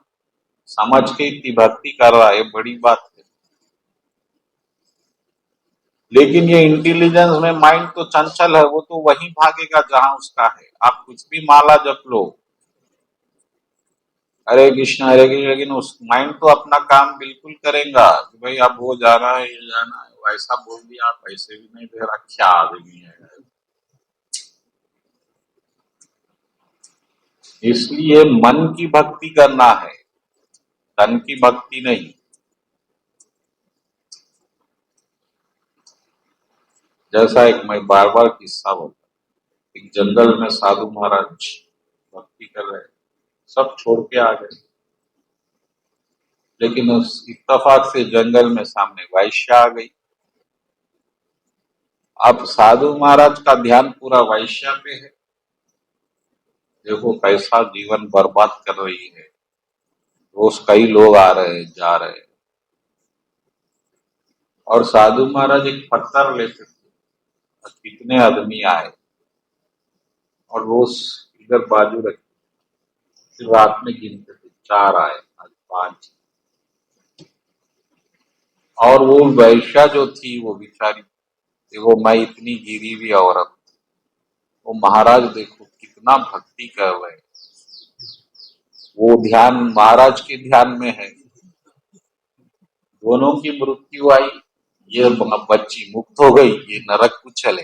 समझ के इतनी भक्ति कर रहा है, बड़ी बात है। लेकिन ये इंटेलिजेंस में माइंड तो चंचल है, वो तो वहीं भागेगा जहां उसका है। आप कुछ भी माला जप लो, हरे कृष्ण, लेकिन उस माइंड तो अपना काम बिल्कुल करेगा कि भाई अब वो जाना है, ये जाना है, वैसा बोल दिया, पैसे भी नहीं दे रहा, क्या आदमी है। इसलिए मन की भक्ति करना है, तन की भक्ति नहीं। जैसा एक मैं बार बार किस्सा बोलता, एक जंगल में साधु महाराज भक्ति कर रहे, सब छोड़ के आ गए, लेकिन उस इत्तेफाक से जंगल में सामने वैश्य आ गई। अब साधु महाराज का ध्यान पूरा वैश्य पे है, देखो कैसा जीवन बर्बाद कर रही है, रोज कई लोग आ रहे हैं जा रहे हैं। और साधु महाराज एक पत्थर लेते थे, और कितने आदमी आए, और रोज इधर बाजू रखते, फिर रात में गिनते थे 4 आए, आज 5। और वो वैश्या जो थी वो बेचारी, देखो मैं इतनी गिरी हुई औरत, वो महाराज देखो कितना भक्ति कर रहे हैं, वो ध्यान महाराज के ध्यान में है, दोनों की मृत्यु आई, ये बच्ची मुक्त हो गई, ये नरक को चले।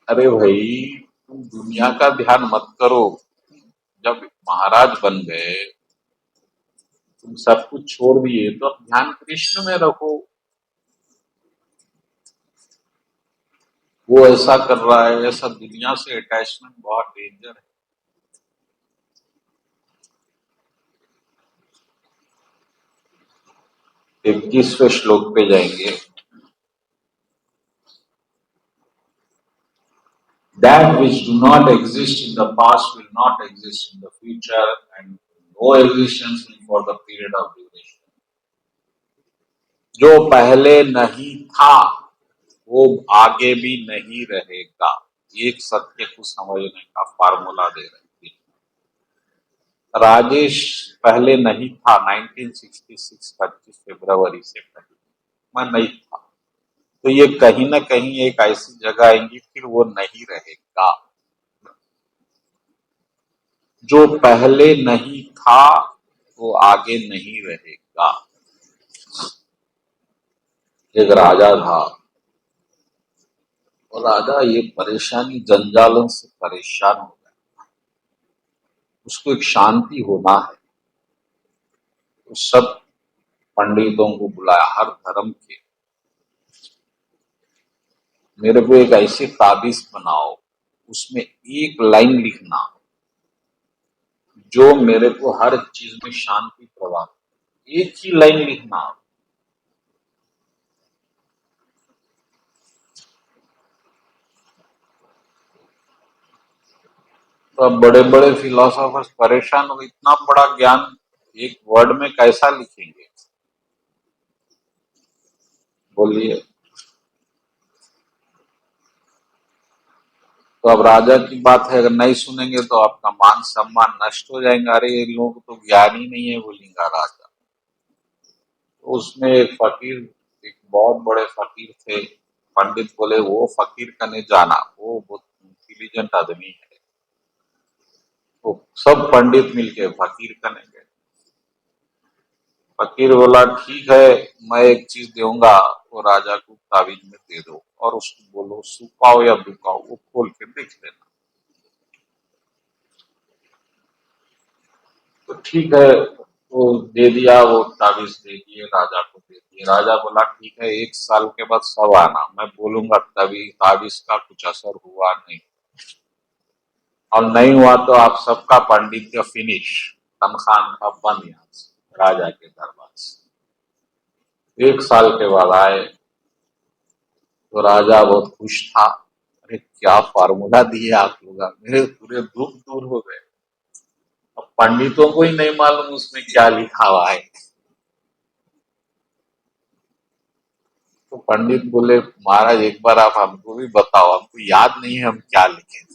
अरे भाई, तुम दुनिया का ध्यान मत करो, जब महाराज बन गए, तुम सब कुछ छोड़ दिए, तो अब ध्यान कृष्ण में रखो। वो ऐसा कर रहा है, ऐसा दुनिया से अटैचमेंट बहुत डेंजर है। 21वें श्लोक पे जाएंगे। That which do not exist in the past will not exist in the future, and no existence will for the period of duration. जो पहले नहीं था वो आगे भी नहीं रहेगा, एक सत्य को समझने का फार्मूला दे रहे हैं। राजेश पहले नहीं था, 1966 25 फरवरी से पहले मैं नहीं था, तो ये कहीं ना कहीं एक ऐसी जगह आएंगी फिर वो नहीं रहेगा। जो पहले नहीं था वो आगे नहीं रहेगा। एक राजा था, और राजा ये परेशानी जंजालों से परेशान हो गया, उसको एक शांति होना है, तो सब पंडितों को बुलाया, हर धर्म के, मेरे को एक ऐसी ताबीज बनाओ, उसमें एक लाइन लिखना जो मेरे को हर चीज में शांति प्रदान, एक ही लाइन लिखना। तो अब बड़े बड़े फिलोसोफर्स परेशान हो, इतना बड़ा ज्ञान एक वर्ड में कैसा लिखेंगे, बोलिए। तो अब राजा की बात है, अगर नहीं सुनेंगे तो आपका मान सम्मान नष्ट हो जाएगा। अरे ये लोग तो ज्ञान ही नहीं है, बोलेगा राजा। तो उसमें एक फकीर, एक बहुत बड़े फकीर थे, पंडित बोले वो फकीर का नहीं जाना, वो बहुत इंटेलिजेंट आदमी है। तो सब पंडित मिलके फकीर का नहीं गए। फकीर बोला ठीक है, मैं एक चीज दूंगा, वो राजा को ताबीज में दे दो, और उसको बोलो सुखाओ या दुखाओ, वो खोल के देख लेना। तो ठीक है, वो दे दिया, वो ताबीज दे दिए, राजा को दे दिए। राजा बोला ठीक है, 1 साल के बाद सब आना, मैं बोलूंगा तभी ताबीज का कुछ असर हुआ नहीं, और नहीं हुआ तो आप सबका पंडित का फिनिश, तनखान का बंद यहाँ से राजा के दरबार से। 1 साल के बाद आए तो राजा बहुत खुश था, अरे क्या फार्मूला दिए आप लोग, मेरे पूरे दुख दूर हो गए। अब पंडितों को ही नहीं मालूम उसमें क्या लिखा हुआ है। तो पंडित बोले महाराज एक बार आप हमको भी बताओ, हमको याद नहीं है हम क्या लिखे थे।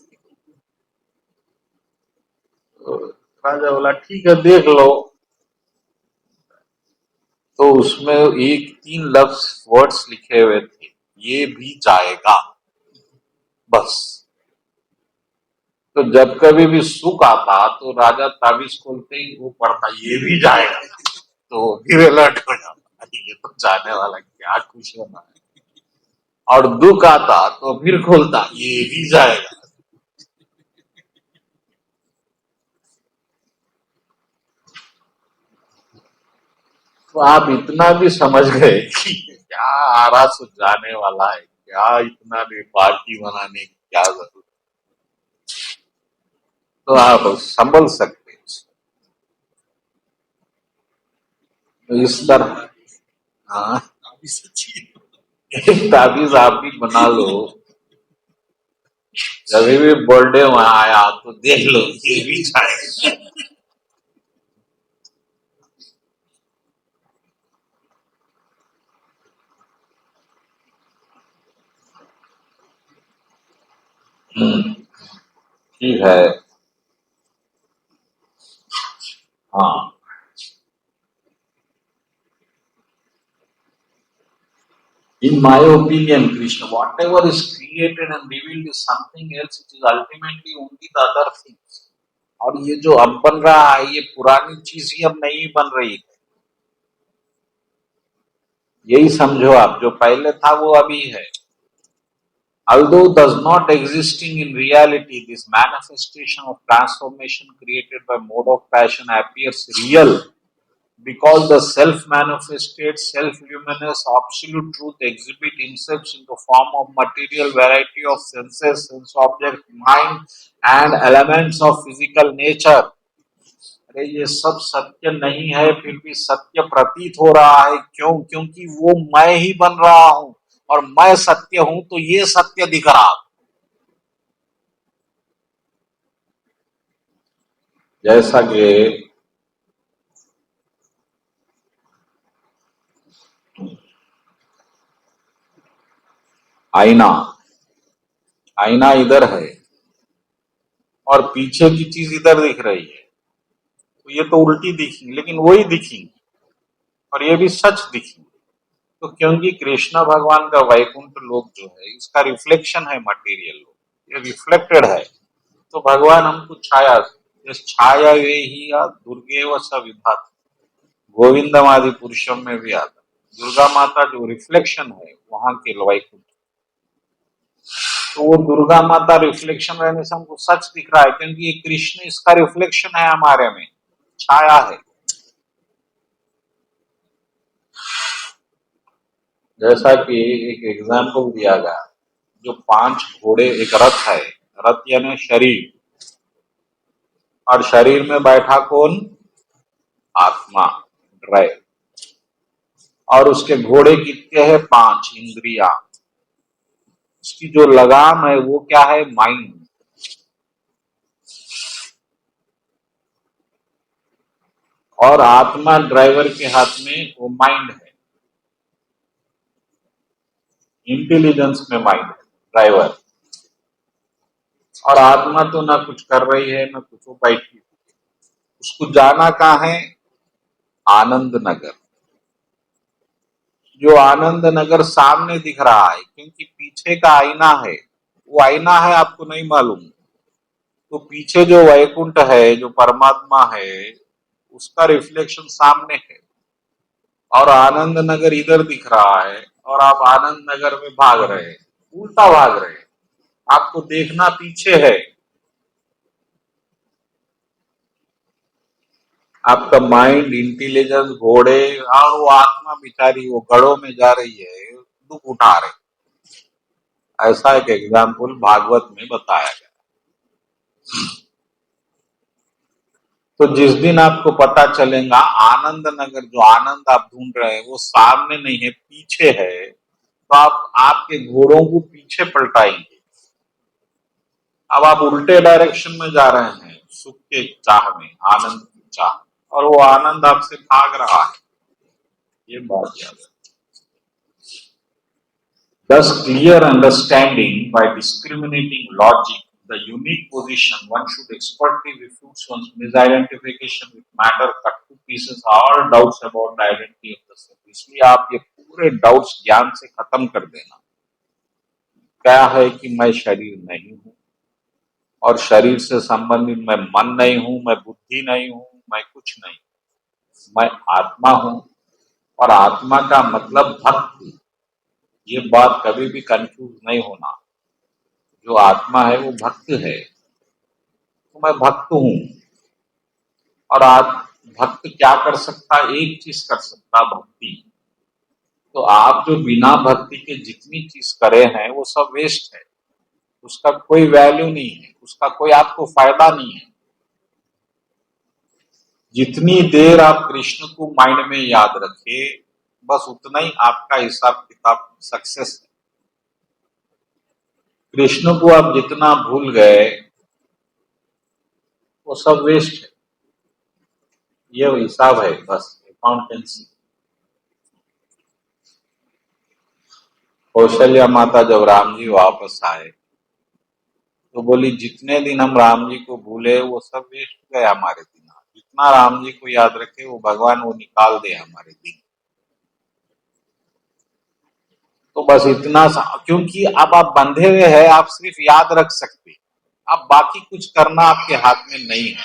तो राजा बोला ठीक है देख लो। तो उसमें एक 3 लफ्ज वर्ड्स लिखे हुए थे, ये भी जाएगा, बस। तो जब कभी भी सुख आता तो राजा ताबीज खोलते ही वो पढ़ता ये भी जाएगा, तो फिर अलर्ट हो जाता, अरे ये तो जाने वाला, क्या खुश होना है। और दुख आता तो फिर खोलता ये भी जाएगा। तो आप इतना भी समझ गए कि क्या आरा सो जाने वाला है, क्या इतना भी पार्टी बनाने की क्या जरूरत, तो आप संभल सकते हैं उसको। तो इस तरह, हाँ, एक ताबीज आप भी बना लो, जब भी बर्थडे वहां आया तो देख लो ये भी जाएगा। ठीक है। हाँ, in my opinion, Krishna, whatever is created and revealed is something else. It is ultimately only the other things. और ये जो अब बन रहा है ये पुरानी चीज ही अब नहीं बन रही है। यही समझो आप, जो पहले था वो अभी है। Although does not existing in reality, this manifestation of transformation created by mode of passion appears real because the self-manifested, self-luminous, absolute truth exhibit himself in the form of material variety of senses, sense objects, mind, and elements of physical nature. अरे ये सब सत्य नहीं है, फिर भी सत्य प्रतीत हो रहा है। क्यों? क्योंकि वो मैं ही बन रहा हूं और मैं सत्य हूं, तो ये सत्य दिख रहा। जैसा कि आईना, आईना इधर है और पीछे की चीज इधर दिख रही है, तो ये तो उल्टी दिखी, लेकिन वही दिखी और ये भी सच दिखी। तो क्योंकि कृष्ण भगवान का वैकुंठ लोक जो है इसका रिफ्लेक्शन है मटेरियल लोक, ये रिफ्लेक्टेड है। तो भगवान हमको छाया, इस छाया वे ही या दुर्गे व सविधात, गोविंदम आदि पुरुषम में भी आता। दुर्गा माता जो रिफ्लेक्शन है वहां के वैकुंठ, तो वो दुर्गा माता रिफ्लेक्शन रहने से हमको सच दिख रहा है, क्योंकि ये कृष्ण इसका रिफ्लेक्शन है, हमारे में छाया है। जैसा कि एक एग्जाम्पल दिया गया, जो 5 घोड़े, एक रथ है, रथ यानी शरीर, और शरीर में बैठा कौन? आत्मा, ड्राइव। और उसके घोड़े कितने हैं? 5 इंद्रिया। उसकी जो लगाम है वो क्या है? माइंड। और आत्मा ड्राइवर के हाथ में वो माइंड है, इंटेलिजेंस में माइंड है ड्राइवर। और आत्मा तो ना कुछ कर रही है ना कुछ, वो बैठी। उसको जाना कहाँ है? आनंद नगर। जो आनंद नगर सामने दिख रहा है, क्योंकि पीछे का आईना है, वो आईना है आपको नहीं मालूम। तो पीछे जो वैकुंठ है, जो परमात्मा है, उसका रिफ्लेक्शन सामने है और आनंद नगर इधर दिख रहा है और आप आनंद नगर में भाग रहे हैं, उल्टा भाग रहे हैं। आपको देखना पीछे है, आपका माइंड, इंटेलिजेंस, घोड़े, और वो आत्मा बिचारी वो गढ़ों में जा रही है, दुख उठा रहे। ऐसा एक एग्जाम्पल भागवत में बताया गया। तो जिस दिन आपको पता चलेगा आनंद नगर, जो आनंद आप ढूंढ रहे हैं वो सामने नहीं है, पीछे है, तो आप आपके घोड़ों को पीछे पलटाएंगे। अब आप उल्टे डायरेक्शन में जा रहे हैं, सुख के चाह में, आनंद की चाह, और वो आनंद आपसे भाग रहा है। ये बात याद है। Thus, clear understanding by discriminating logic, the unique position one should expertly refute one's misidentification with matter, cut to pieces all doubts about the identity of the self. इसलिए आप ये पूरे डाउट्स ज्ञान से खत्म कर देना। क्या है कि मैं शरीर नहीं हूं और शरीर से संबंधित मैं मन नहीं हूं, मैं बुद्धि नहीं हूं, मैं कुछ नहीं, मैं आत्मा हूं। और आत्मा का मतलब भक्त। ये बात कभी भी कंफ्यूज नहीं होना। जो आत्मा है वो भक्त है, तो मैं भक्त हूं। और आज भक्त क्या कर सकता? एक चीज कर सकता, भक्ति। तो आप जो बिना भक्ति के जितनी चीज करे हैं वो सब वेस्ट है, उसका कोई वैल्यू नहीं है, उसका कोई आपको फायदा नहीं है। जितनी देर आप कृष्ण को माइंड में याद रखे, बस उतना ही आपका हिसाब किताब सक्सेस है। कृष्ण को आप जितना भूल गए वो सब वेस्ट है। ये हिसाब है, बस अकाउंटेंसी। कौशल्या माता जब राम जी वापस आए तो बोली जितने दिन हम राम जी को भूले वो सब वेस्ट गए हमारे दिन। जितना राम जी को याद रखे वो भगवान वो निकाल दे हमारे दिन। तो बस इतना क्योंकि अब आप बंधे हुए हैं, आप सिर्फ याद रख सकते, अब बाकी कुछ करना आपके हाथ में नहीं है।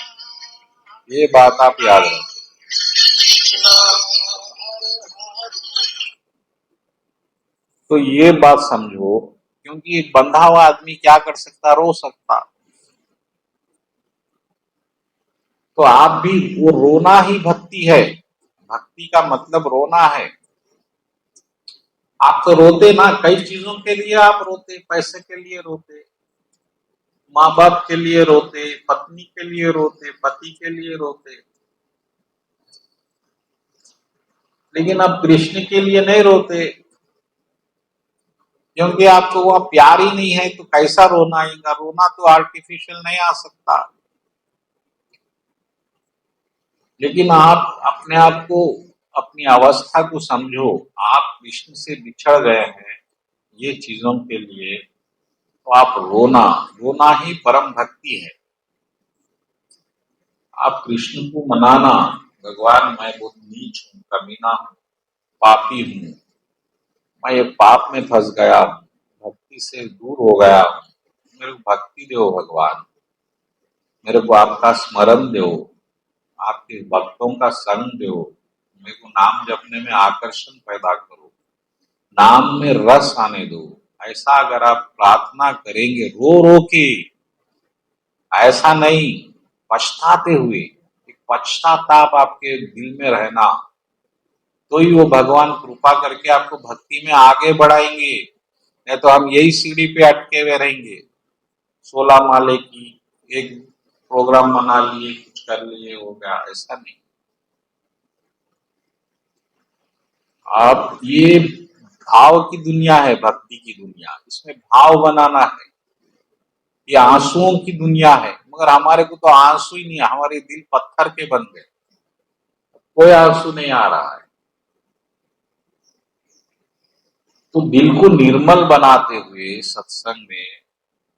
ये बात आप याद रखें। तो ये बात समझो, क्योंकि एक बंधा हुआ आदमी क्या कर सकता, रो सकता। तो आप भी, वो रोना ही भक्ति है। भक्ति का मतलब रोना है। आप तो रोते ना, कई चीजों के लिए आप रोते, पैसे के लिए रोते, माँ बाप के लिए रोते, पत्नी के लिए रोते, पति के लिए रोते, लेकिन अब कृष्ण के लिए नहीं रोते, क्योंकि आपको वह प्यार ही नहीं है। तो कैसा रोना आएगा? रोना तो आर्टिफिशियल नहीं आ सकता। लेकिन आप अपने आप को, अपनी अवस्था को समझो। आप कृष्ण से बिछड़ गए हैं ये चीजों के लिए, तो आप रोना, रोना ही परम भक्ति है। आप कृष्ण को मनाना, भगवान मैं बहुत नीच हूँ, कमीना हूँ, पापी हूँ, मैं ये पाप में फंस गया हूँ, भक्ति से दूर हो गया हूँ, मेरे को भक्ति दो भगवान, मेरे को आपका स्मरण दो, आपके भक्तों का संग दो, मेरे को नाम जपने में आकर्षण पैदा करो, नाम में रस आने दो। ऐसा अगर आप प्रार्थना करेंगे रो रो के, ऐसा नहीं, पछताते हुए, एक पश्चाताप आपके दिल में रहना, तो ही वो भगवान कृपा करके आपको भक्ति में आगे बढ़ाएंगे। नहीं तो हम यही सीढ़ी पे अटके हुए रहेंगे। 16 माले की, एक प्रोग्राम बना लिए, कुछ कर लिए, हो गया, ऐसा नहीं। आप ये भाव की दुनिया है, भक्ति की दुनिया, इसमें भाव बनाना है। ये आंसुओं की दुनिया है, मगर हमारे को तो आंसू ही नहीं है, हमारे दिल पत्थर के बन गए, कोई आंसू नहीं आ रहा है। तो दिल को निर्मल बनाते हुए सत्संग में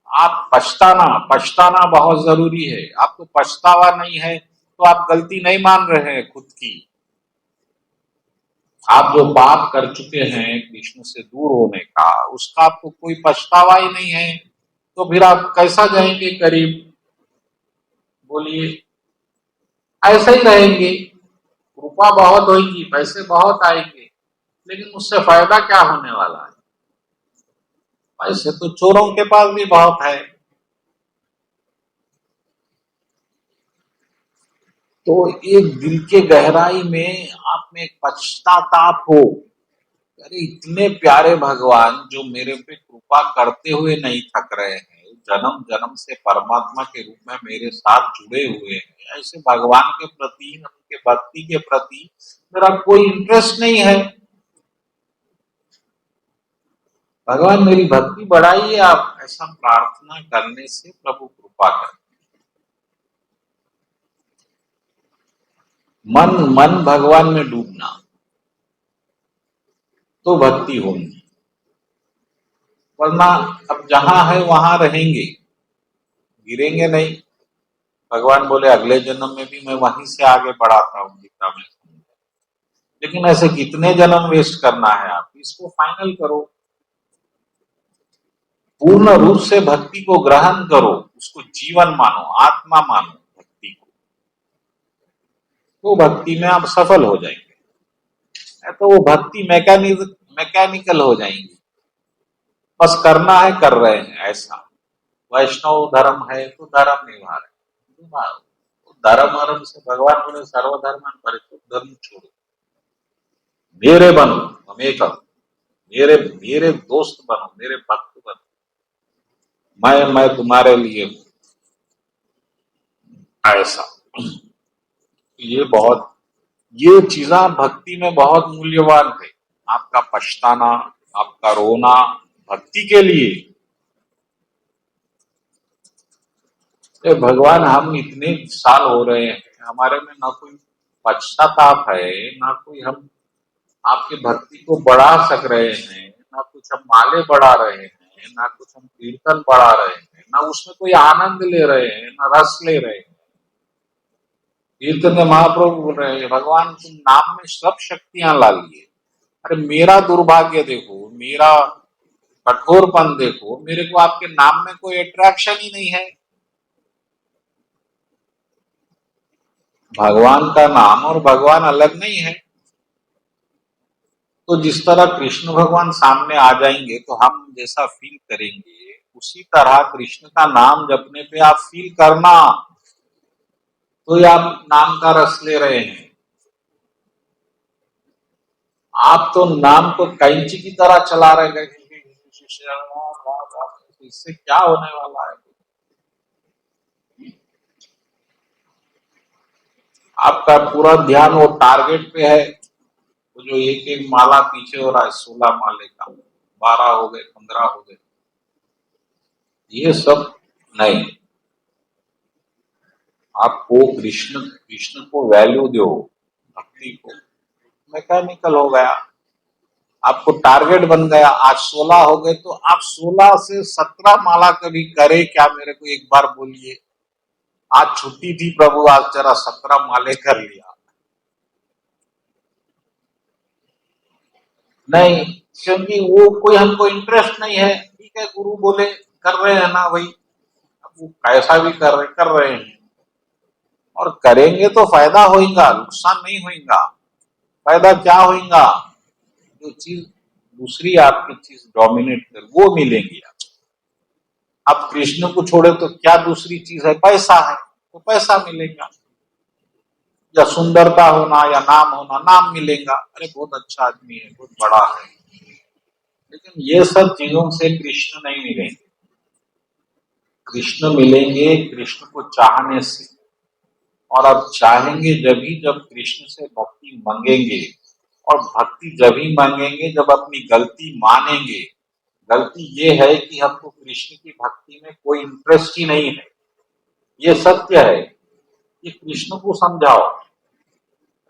आप पछताना, पछताना बहुत जरूरी है। आपको पछतावा नहीं है तो आप गलती नहीं मान रहे हैं खुद की। आप जो पाप कर चुके हैं कृष्ण से दूर होने का, उसका आपको कोई पछतावा ही नहीं है, तो फिर आप कैसा जाएंगे करीब? बोलिए, ऐसे ही रहेंगे। कृपा बहुत होगी, पैसे बहुत आएंगे, लेकिन उससे फायदा क्या होने वाला है? पैसे तो चोरों के पास भी बहुत है। तो एक दिल के गहराई में आप में एक पश्चाताप हो, अरे इतने प्यारे भगवान जो मेरे पे कृपा करते हुए नहीं थक रहे हैं, जन्म जन्म से परमात्मा के रूप में मेरे साथ जुड़े हुए हैं, ऐसे भगवान के प्रति, उनके भक्ति के प्रति मेरा कोई इंटरेस्ट नहीं है। भगवान मेरी भक्ति बढ़ाइए आप, ऐसा प्रार्थना करने से प्रभु कृपा कर। मन मन भगवान में डूबना, तो भक्ति होगी। वरना अब जहां है वहां रहेंगे, गिरेंगे नहीं। भगवान बोले अगले जन्म में भी मैं वहीं से आगे बढ़ाता हूँ गीता में। लेकिन ऐसे कितने जन्म वेस्ट करना है? आप इसको फाइनल करो, पूर्ण रूप से भक्ति को ग्रहण करो, उसको जीवन मानो, आत्मा मानो भक्ति को, तो भक्ति में आप सफल हो जाएंगे। तो वो भक्ति मैकेनिकल हो जाएंगी, बस करना है, कर रहे हैं ऐसा। वैष्णव धर्म है तो धर्म निभा रहे हैं, धर्म धर्म से भगवान बोले सर्वधर्म परिशुद्ध, धर्म छोड़ो, मेरे बनो, हमेशा मेरे मेरे दोस्त बनो, मेरे भक्त बनो, मैं तुम्हारे लिए हूं, ऐसा। ये बहुत, ये चीजा भक्ति में बहुत मूल्यवान है। आपका पछताना, आपका रोना भक्ति के लिए। तो भगवान हम इतने साल हो रहे हैं, हमारे में ना कोई पश्चाताप है, ना कोई हम आपकी भक्ति को बढ़ा सक रहे हैं, ना कुछ हम माले बढ़ा रहे हैं, ना कुछ हम कीर्तन बढ़ा रहे हैं, ना उसमें कोई आनंद ले रहे हैं, ना रस ले रहे हैं। चैतन्य महाप्रभु बोल रहे हैं भगवान तुम नाम में सब शक्तियां ला लिए, अरे मेरा दुर्भाग्य देखो, मेरा कठोरपन देखो, मेरे को आपके नाम में कोई अट्रैक्शन ही नहीं है। भगवान का नाम और भगवान अलग नहीं है। तो जिस तरह कृष्ण भगवान सामने आ जाएंगे तो हम जैसा फील करेंगे, उसी तरह कृष्ण का नाम जपने पे आप फील करना, तो आप नाम का रस ले रहे हैं। आप तो नाम को कैंची की तरह चला रहे हैं, इससे क्या होने वाला है। आपका पूरा ध्यान वो टारगेट पे है, वो जो एक एक माला पीछे हो रहा है, 16 माले का, 12 हो गए, 15 हो गए, ये सब नहीं। आपको कृष्ण कृष्ण को वैल्यू दो, भक्ति को। मैकेनिकल हो गया, आपको टारगेट बन गया, आज 16 हो गए तो आप 16 से 17 माला कभी करे क्या, मेरे को एक बार बोलिए। आज छुट्टी थी प्रभु, आज जरा 17 माले कर लिया। नहीं, क्योंकि वो कोई हमको इंटरेस्ट नहीं है। ठीक है, गुरु बोले कर रहे हैं ना भाई, अब वो कैसा भी कर रहे हैं, और करेंगे तो फायदा होगा, नुकसान नहीं होगा। फायदा क्या होगा, जो चीज दूसरी आपकी चीज डोमिनेट कर वो मिलेंगी। आप कृष्ण को छोड़े तो क्या दूसरी चीज है, पैसा है, तो पैसा मिलेगा, या सुंदरता होना, या नाम होना, नाम मिलेगा, अरे बहुत अच्छा आदमी है, बहुत बड़ा है। लेकिन ये सब चीजों से कृष्ण नहीं मिलेंगे। कृष्ण मिलेंगे कृष्ण को चाहने से, और अब चाहेंगे जब ही जब कृष्ण से भक्ति मांगेंगे, और भक्ति जब ही मांगेंगे जब अपनी गलती मानेंगे। गलती ये है कि हमको कृष्ण की भक्ति में कोई इंटरेस्ट ही नहीं है, ये सत्य है। ये कृष्ण को समझाओ,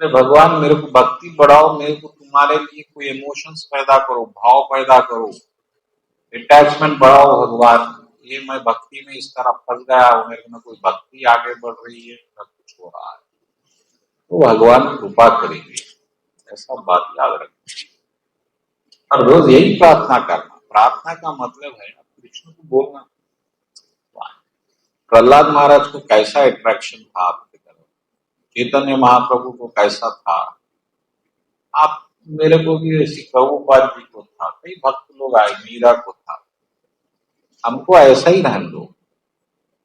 अरे भगवान मेरे को भक्ति बढ़ाओ, मेरे को तुम्हारे लिए कोई इमोशंस पैदा करो, भाव पैदा करो, अटैचमेंट बढ़ाओ भगवान। ये मैं भक्ति में इस तरह फंस गया हूं, मेरे में कोई भक्ति आगे बढ़ रही है, सब कुछ हो रहा है, तो भगवान कृपा करेंगे, ऐसा बात याद रखें। और रोज यही प्रार्थना करना। प्रार्थना का मतलब है कृष्ण को बोलना। प्रहलाद महाराज को कैसा अट्रैक्शन था आपके तरफ, चैतन्य महाप्रभु को कैसा था, आप मेरे को भी ऐसी, प्रभुपाद जी को था, कई भक्त लोग आए, मीरा को था। हमको ऐसा ही रहने दो,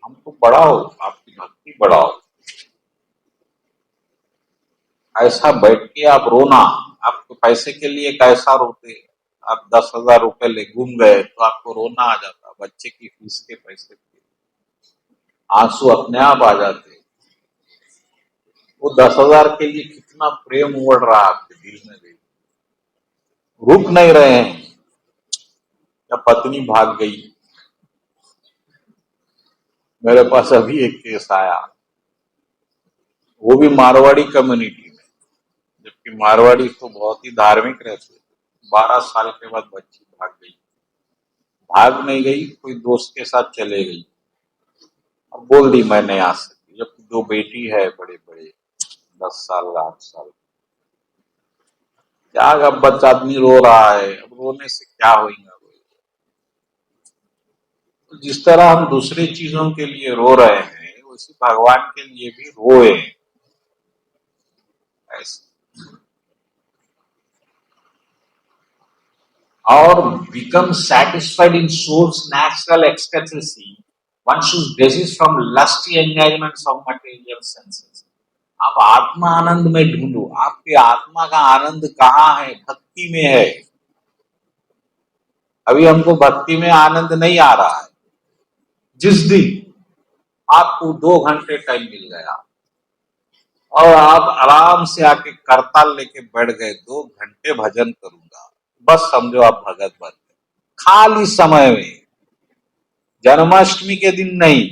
हमको बढ़ाओ, आपकी भक्ति बढ़ाओ। ऐसा बैठ के आप रोना, आपको पैसे के लिए कैसा रोते, आप 10,000 रुपए ले घूम गए तो आपको रोना आ जाता, बच्चे की फीस के पैसे के आंसू अपने आप आ जाते। वो 10,000 के लिए कितना प्रेम उमड़ रहा आपके दिल में, भी रुक नहीं रहे हैं। या पत्नी भाग गई, मेरे पास अभी एक केस आया, वो भी मारवाड़ी कम्युनिटी में, जबकि मारवाड़ी तो बहुत ही धार्मिक रहते। 12 साल के बाद बच्ची भाग गई, भाग नहीं गई, कोई दोस्त के साथ चले गई, अब बोल दी मैं नहीं आ सकती, जबकि 2 बेटी है बड़े बड़े, 10 साल 8 साल। क्या, अब बच्चा आदमी रो रहा है, अब रोने से क्या होगा। तो जिस तरह हम दूसरी चीजों के लिए रो रहे हैं, उसी भगवान के लिए भी रोए ऐसे। और become satisfied in soul's natural ecstasy, one should desist from lusty engagements of material senses। आप आत्मा आनंद में ढूंढो, आपके आत्मा का आनंद कहाँ है, भक्ति में है। अभी हमको भक्ति में आनंद नहीं आ रहा है। जिस दिन आपको 2 घंटे टाइम मिल गया और आप आराम से आके करताल लेके बैठ गए, 2 घंटे भजन करूंगा, बस समझो आप भगत बन गए। खाली समय में, जन्माष्टमी के दिन नहीं,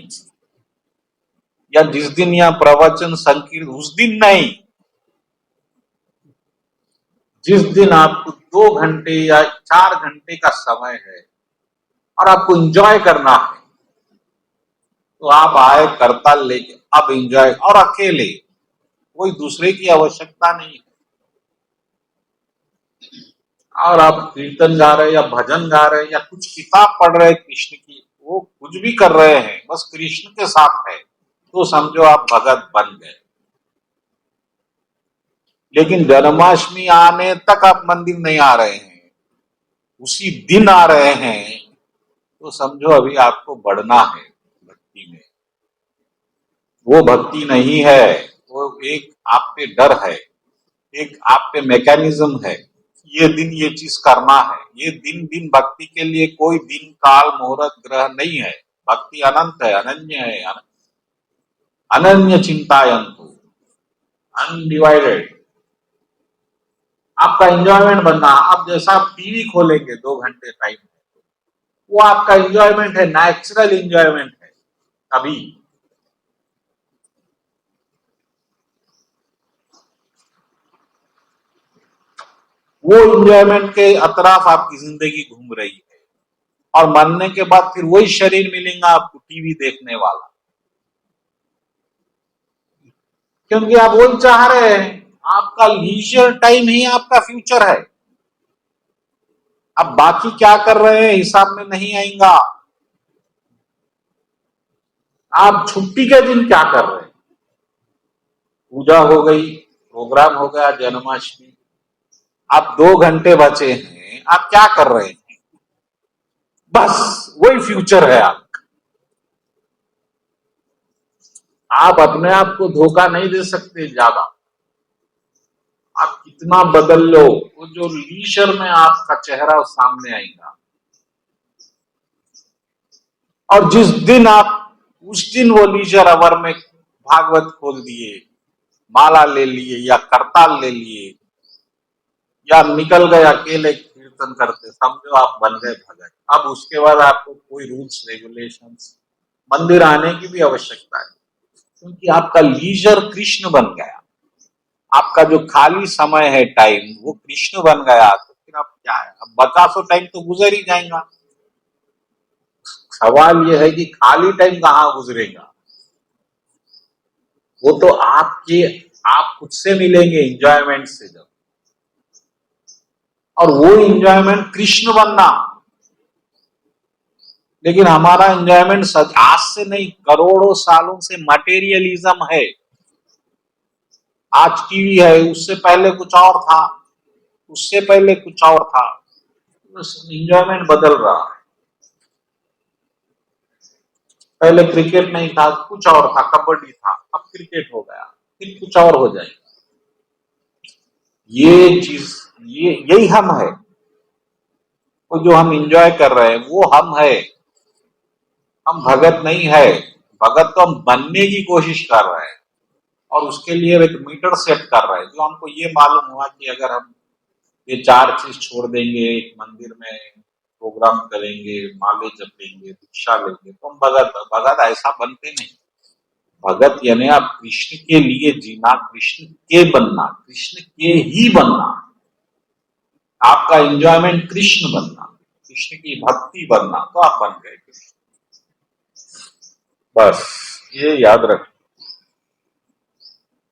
या जिस दिन यहाँ प्रवचन संकीर्तन उस दिन नहीं, जिस दिन आपको 2 घंटे या 4 घंटे का समय है और आपको एंजॉय करना है, तो आप आए करताल लेके, अब एंजॉय, और अकेले, कोई दूसरे की आवश्यकता नहीं है। और आप कीर्तन गा रहे हैं या भजन गा रहे हैं या कुछ किताब पढ़ रहे हैं कृष्ण की, वो कुछ भी कर रहे हैं, बस कृष्ण के साथ है, तो समझो आप भगत बन गए। लेकिन जन्माष्टमी आने तक आप मंदिर नहीं आ रहे हैं, उसी दिन आ रहे हैं, तो समझो अभी आपको बढ़ना है भक्ति में। वो भक्ति नहीं है, वो एक आप पे डर है, एक आप पे मैकेनिज्म है, ये दिन ये चीज करना है। ये दिन दिन भक्ति के लिए कोई दिन काल मुहूर्त ग्रह नहीं है। भक्ति अनंत है, अनन्य है, अनन्य चिंतायन्तु, अनडिवाइडेड। आपका एंजॉयमेंट बनना। आप जैसा आप टीवी खोलेंगे 2 घंटे टाइम, वो आपका एंजॉयमेंट है, नेचुरल एंजॉयमेंट है। अभी वो एंजॉयमेंट के अतराफ आपकी जिंदगी घूम रही है, और मरने के बाद फिर वही शरीर मिलेगा आपको टीवी देखने वाला, क्योंकि आप वही चाह रहे हैं। आपका लीजर टाइम ही आपका फ्यूचर है। अब बाकी क्या कर रहे हैं हिसाब में नहीं आएगा। आप छुट्टी के दिन क्या कर रहे हैं? पूजा हो गई, प्रोग्राम हो गया, जन्माष्टमी, आप 2 घंटे बचे हैं, आप क्या कर रहे हैं? बस वही फ्यूचर है आप अपने आप को धोखा नहीं दे सकते ज्यादा। आप कितना बदल लो, वो जो लीशर में आपका चेहरा सामने आएगा। और जिस दिन आप, उस दिन वो लीजर अवर में भागवत खोल दिए, माला ले लिए या करताल ले लिए, या निकल गए अकेले कीर्तन करते, समझो आप बन गए भगत। अब उसके बाद आपको कोई रूल्स रेगुलेशंस, मंदिर आने की भी आवश्यकता है, क्योंकि आपका लीजर कृष्ण बन गया। आपका जो खाली समय है टाइम, वो कृष्ण बन गया, तो फिर आप क्या है, अब बचा सो टाइम तो गुजर ही जाएगा। सवाल यह है कि खाली टाइम कहाँ गुजरेगा। वो तो आपके, आप खुद से मिलेंगे एंजॉयमेंट से जब, और वो एंजॉयमेंट कृष्ण बनना। लेकिन हमारा एंजॉयमेंट आज से नहीं, करोड़ों सालों से मटेरियलिज्म है। आज टीवी है, उससे पहले कुछ और था, उससे पहले कुछ और था, बस एंजॉयमेंट बदल रहा है। पहले क्रिकेट नहीं था, कुछ और था, कबड्डी था, अब क्रिकेट हो गया, फिर कुछ और हो जाएगा। ये चीज, ये यही हम है। वो जो हम एंजॉय कर रहे हैं वो हम है, हम भगत नहीं है। भगत तो हम बनने की कोशिश कर रहे हैं, और उसके लिए एक मीटर सेट कर रहे हैं, जो हमको ये मालूम हुआ कि अगर हम ये 4 चीज छोड़ देंगे, एक मंदिर में प्रोग्राम करेंगे, माले जपेंगे, दीक्षा लेंगे, तो हम भगत। भगत ऐसा बनते नहीं। भगत यानी आप कृष्ण के लिए जीना, कृष्ण के बनना, कृष्ण के ही बनना, आपका एंजॉयमेंट कृष्ण बनना, कृष्ण की भक्ति बनना, तो आप बन गए कृष्ण। बस ये याद रख।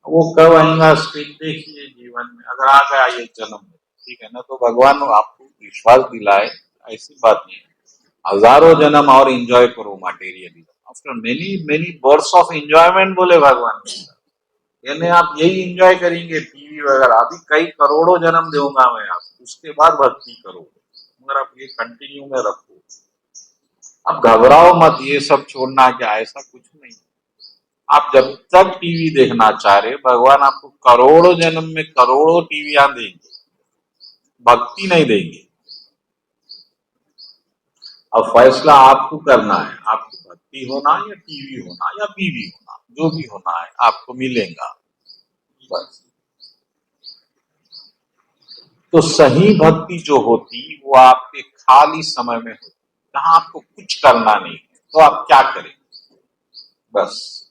वो कब आएगा स्पीड देखिए जीवन में, अगर आ गया ये जन्म में, ठीक है ना, तो भगवान आपको विश्वास दिलाए, ऐसी बात नहीं है। हजारों जन्म और एंजॉय करो materially, after many many birds of enjoyment, बोले भगवान। यानी आप यही एंजॉय करेंगे टीवी वगैरह, अभी कई करोड़ों जन्म दूंगा मैं आपको, उसके बाद भक्ति करो, मगर आप ये कंटिन्यू में रखो। अब घबराओ मत, ये सब छोड़ना क्या, ऐसा कुछ नहीं। आप जब तक टीवी देखना चाह रहे, भगवान आपको करोड़ों जन्म में करोड़ों टीवियां देंगे, भक्ति नहीं देंगे। अब फैसला आपको करना है, आपको भक्ति होना या टीवी होना या बीवी होना, जो भी होना है आपको मिलेगा। बस। तो सही भक्ति जो होती वो आपके खाली समय में होती, जहां आपको कुछ करना नहीं है, तो आप क्या करें? बस।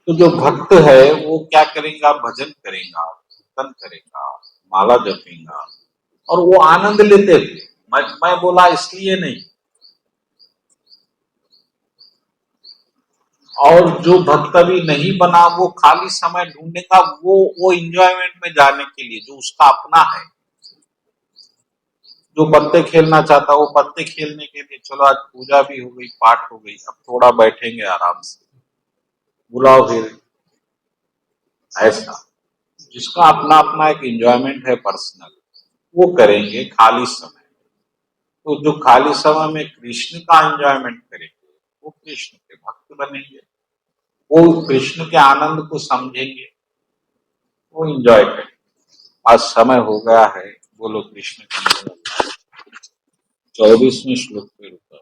तो जो भक्त है वो क्या करेगा? भजन करेगा, कीर्तन करेगा, माला जपेगा, और वो आनंद लेते थे। मैं बोला इसलिए नहीं, और जो भक्त अभी नहीं बना वो खाली समय ढूंढेगा, वो इंजॉयमेंट में जाने के लिए जो उसका अपना है। जो पत्ते खेलना चाहता है वो पत्ते खेलने के लिए, चलो आज पूजा भी हो गई, पाठ हो गई, अब थोड़ा बैठेंगे आराम से, बुलाओ फिर। ऐसा जिसका अपना अपना एक एंजॉयमेंट है पर्सनल, वो करेंगे खाली समय। तो जो खाली समय में कृष्ण का एंजॉयमेंट करेंगे वो कृष्ण के भक्त बनेंगे, वो कृष्ण के आनंद को समझेंगे, वो एंजॉय करेंगे। आज समय हो गया है, बोलो कृष्ण का। 24वें श्लोक पे रुका।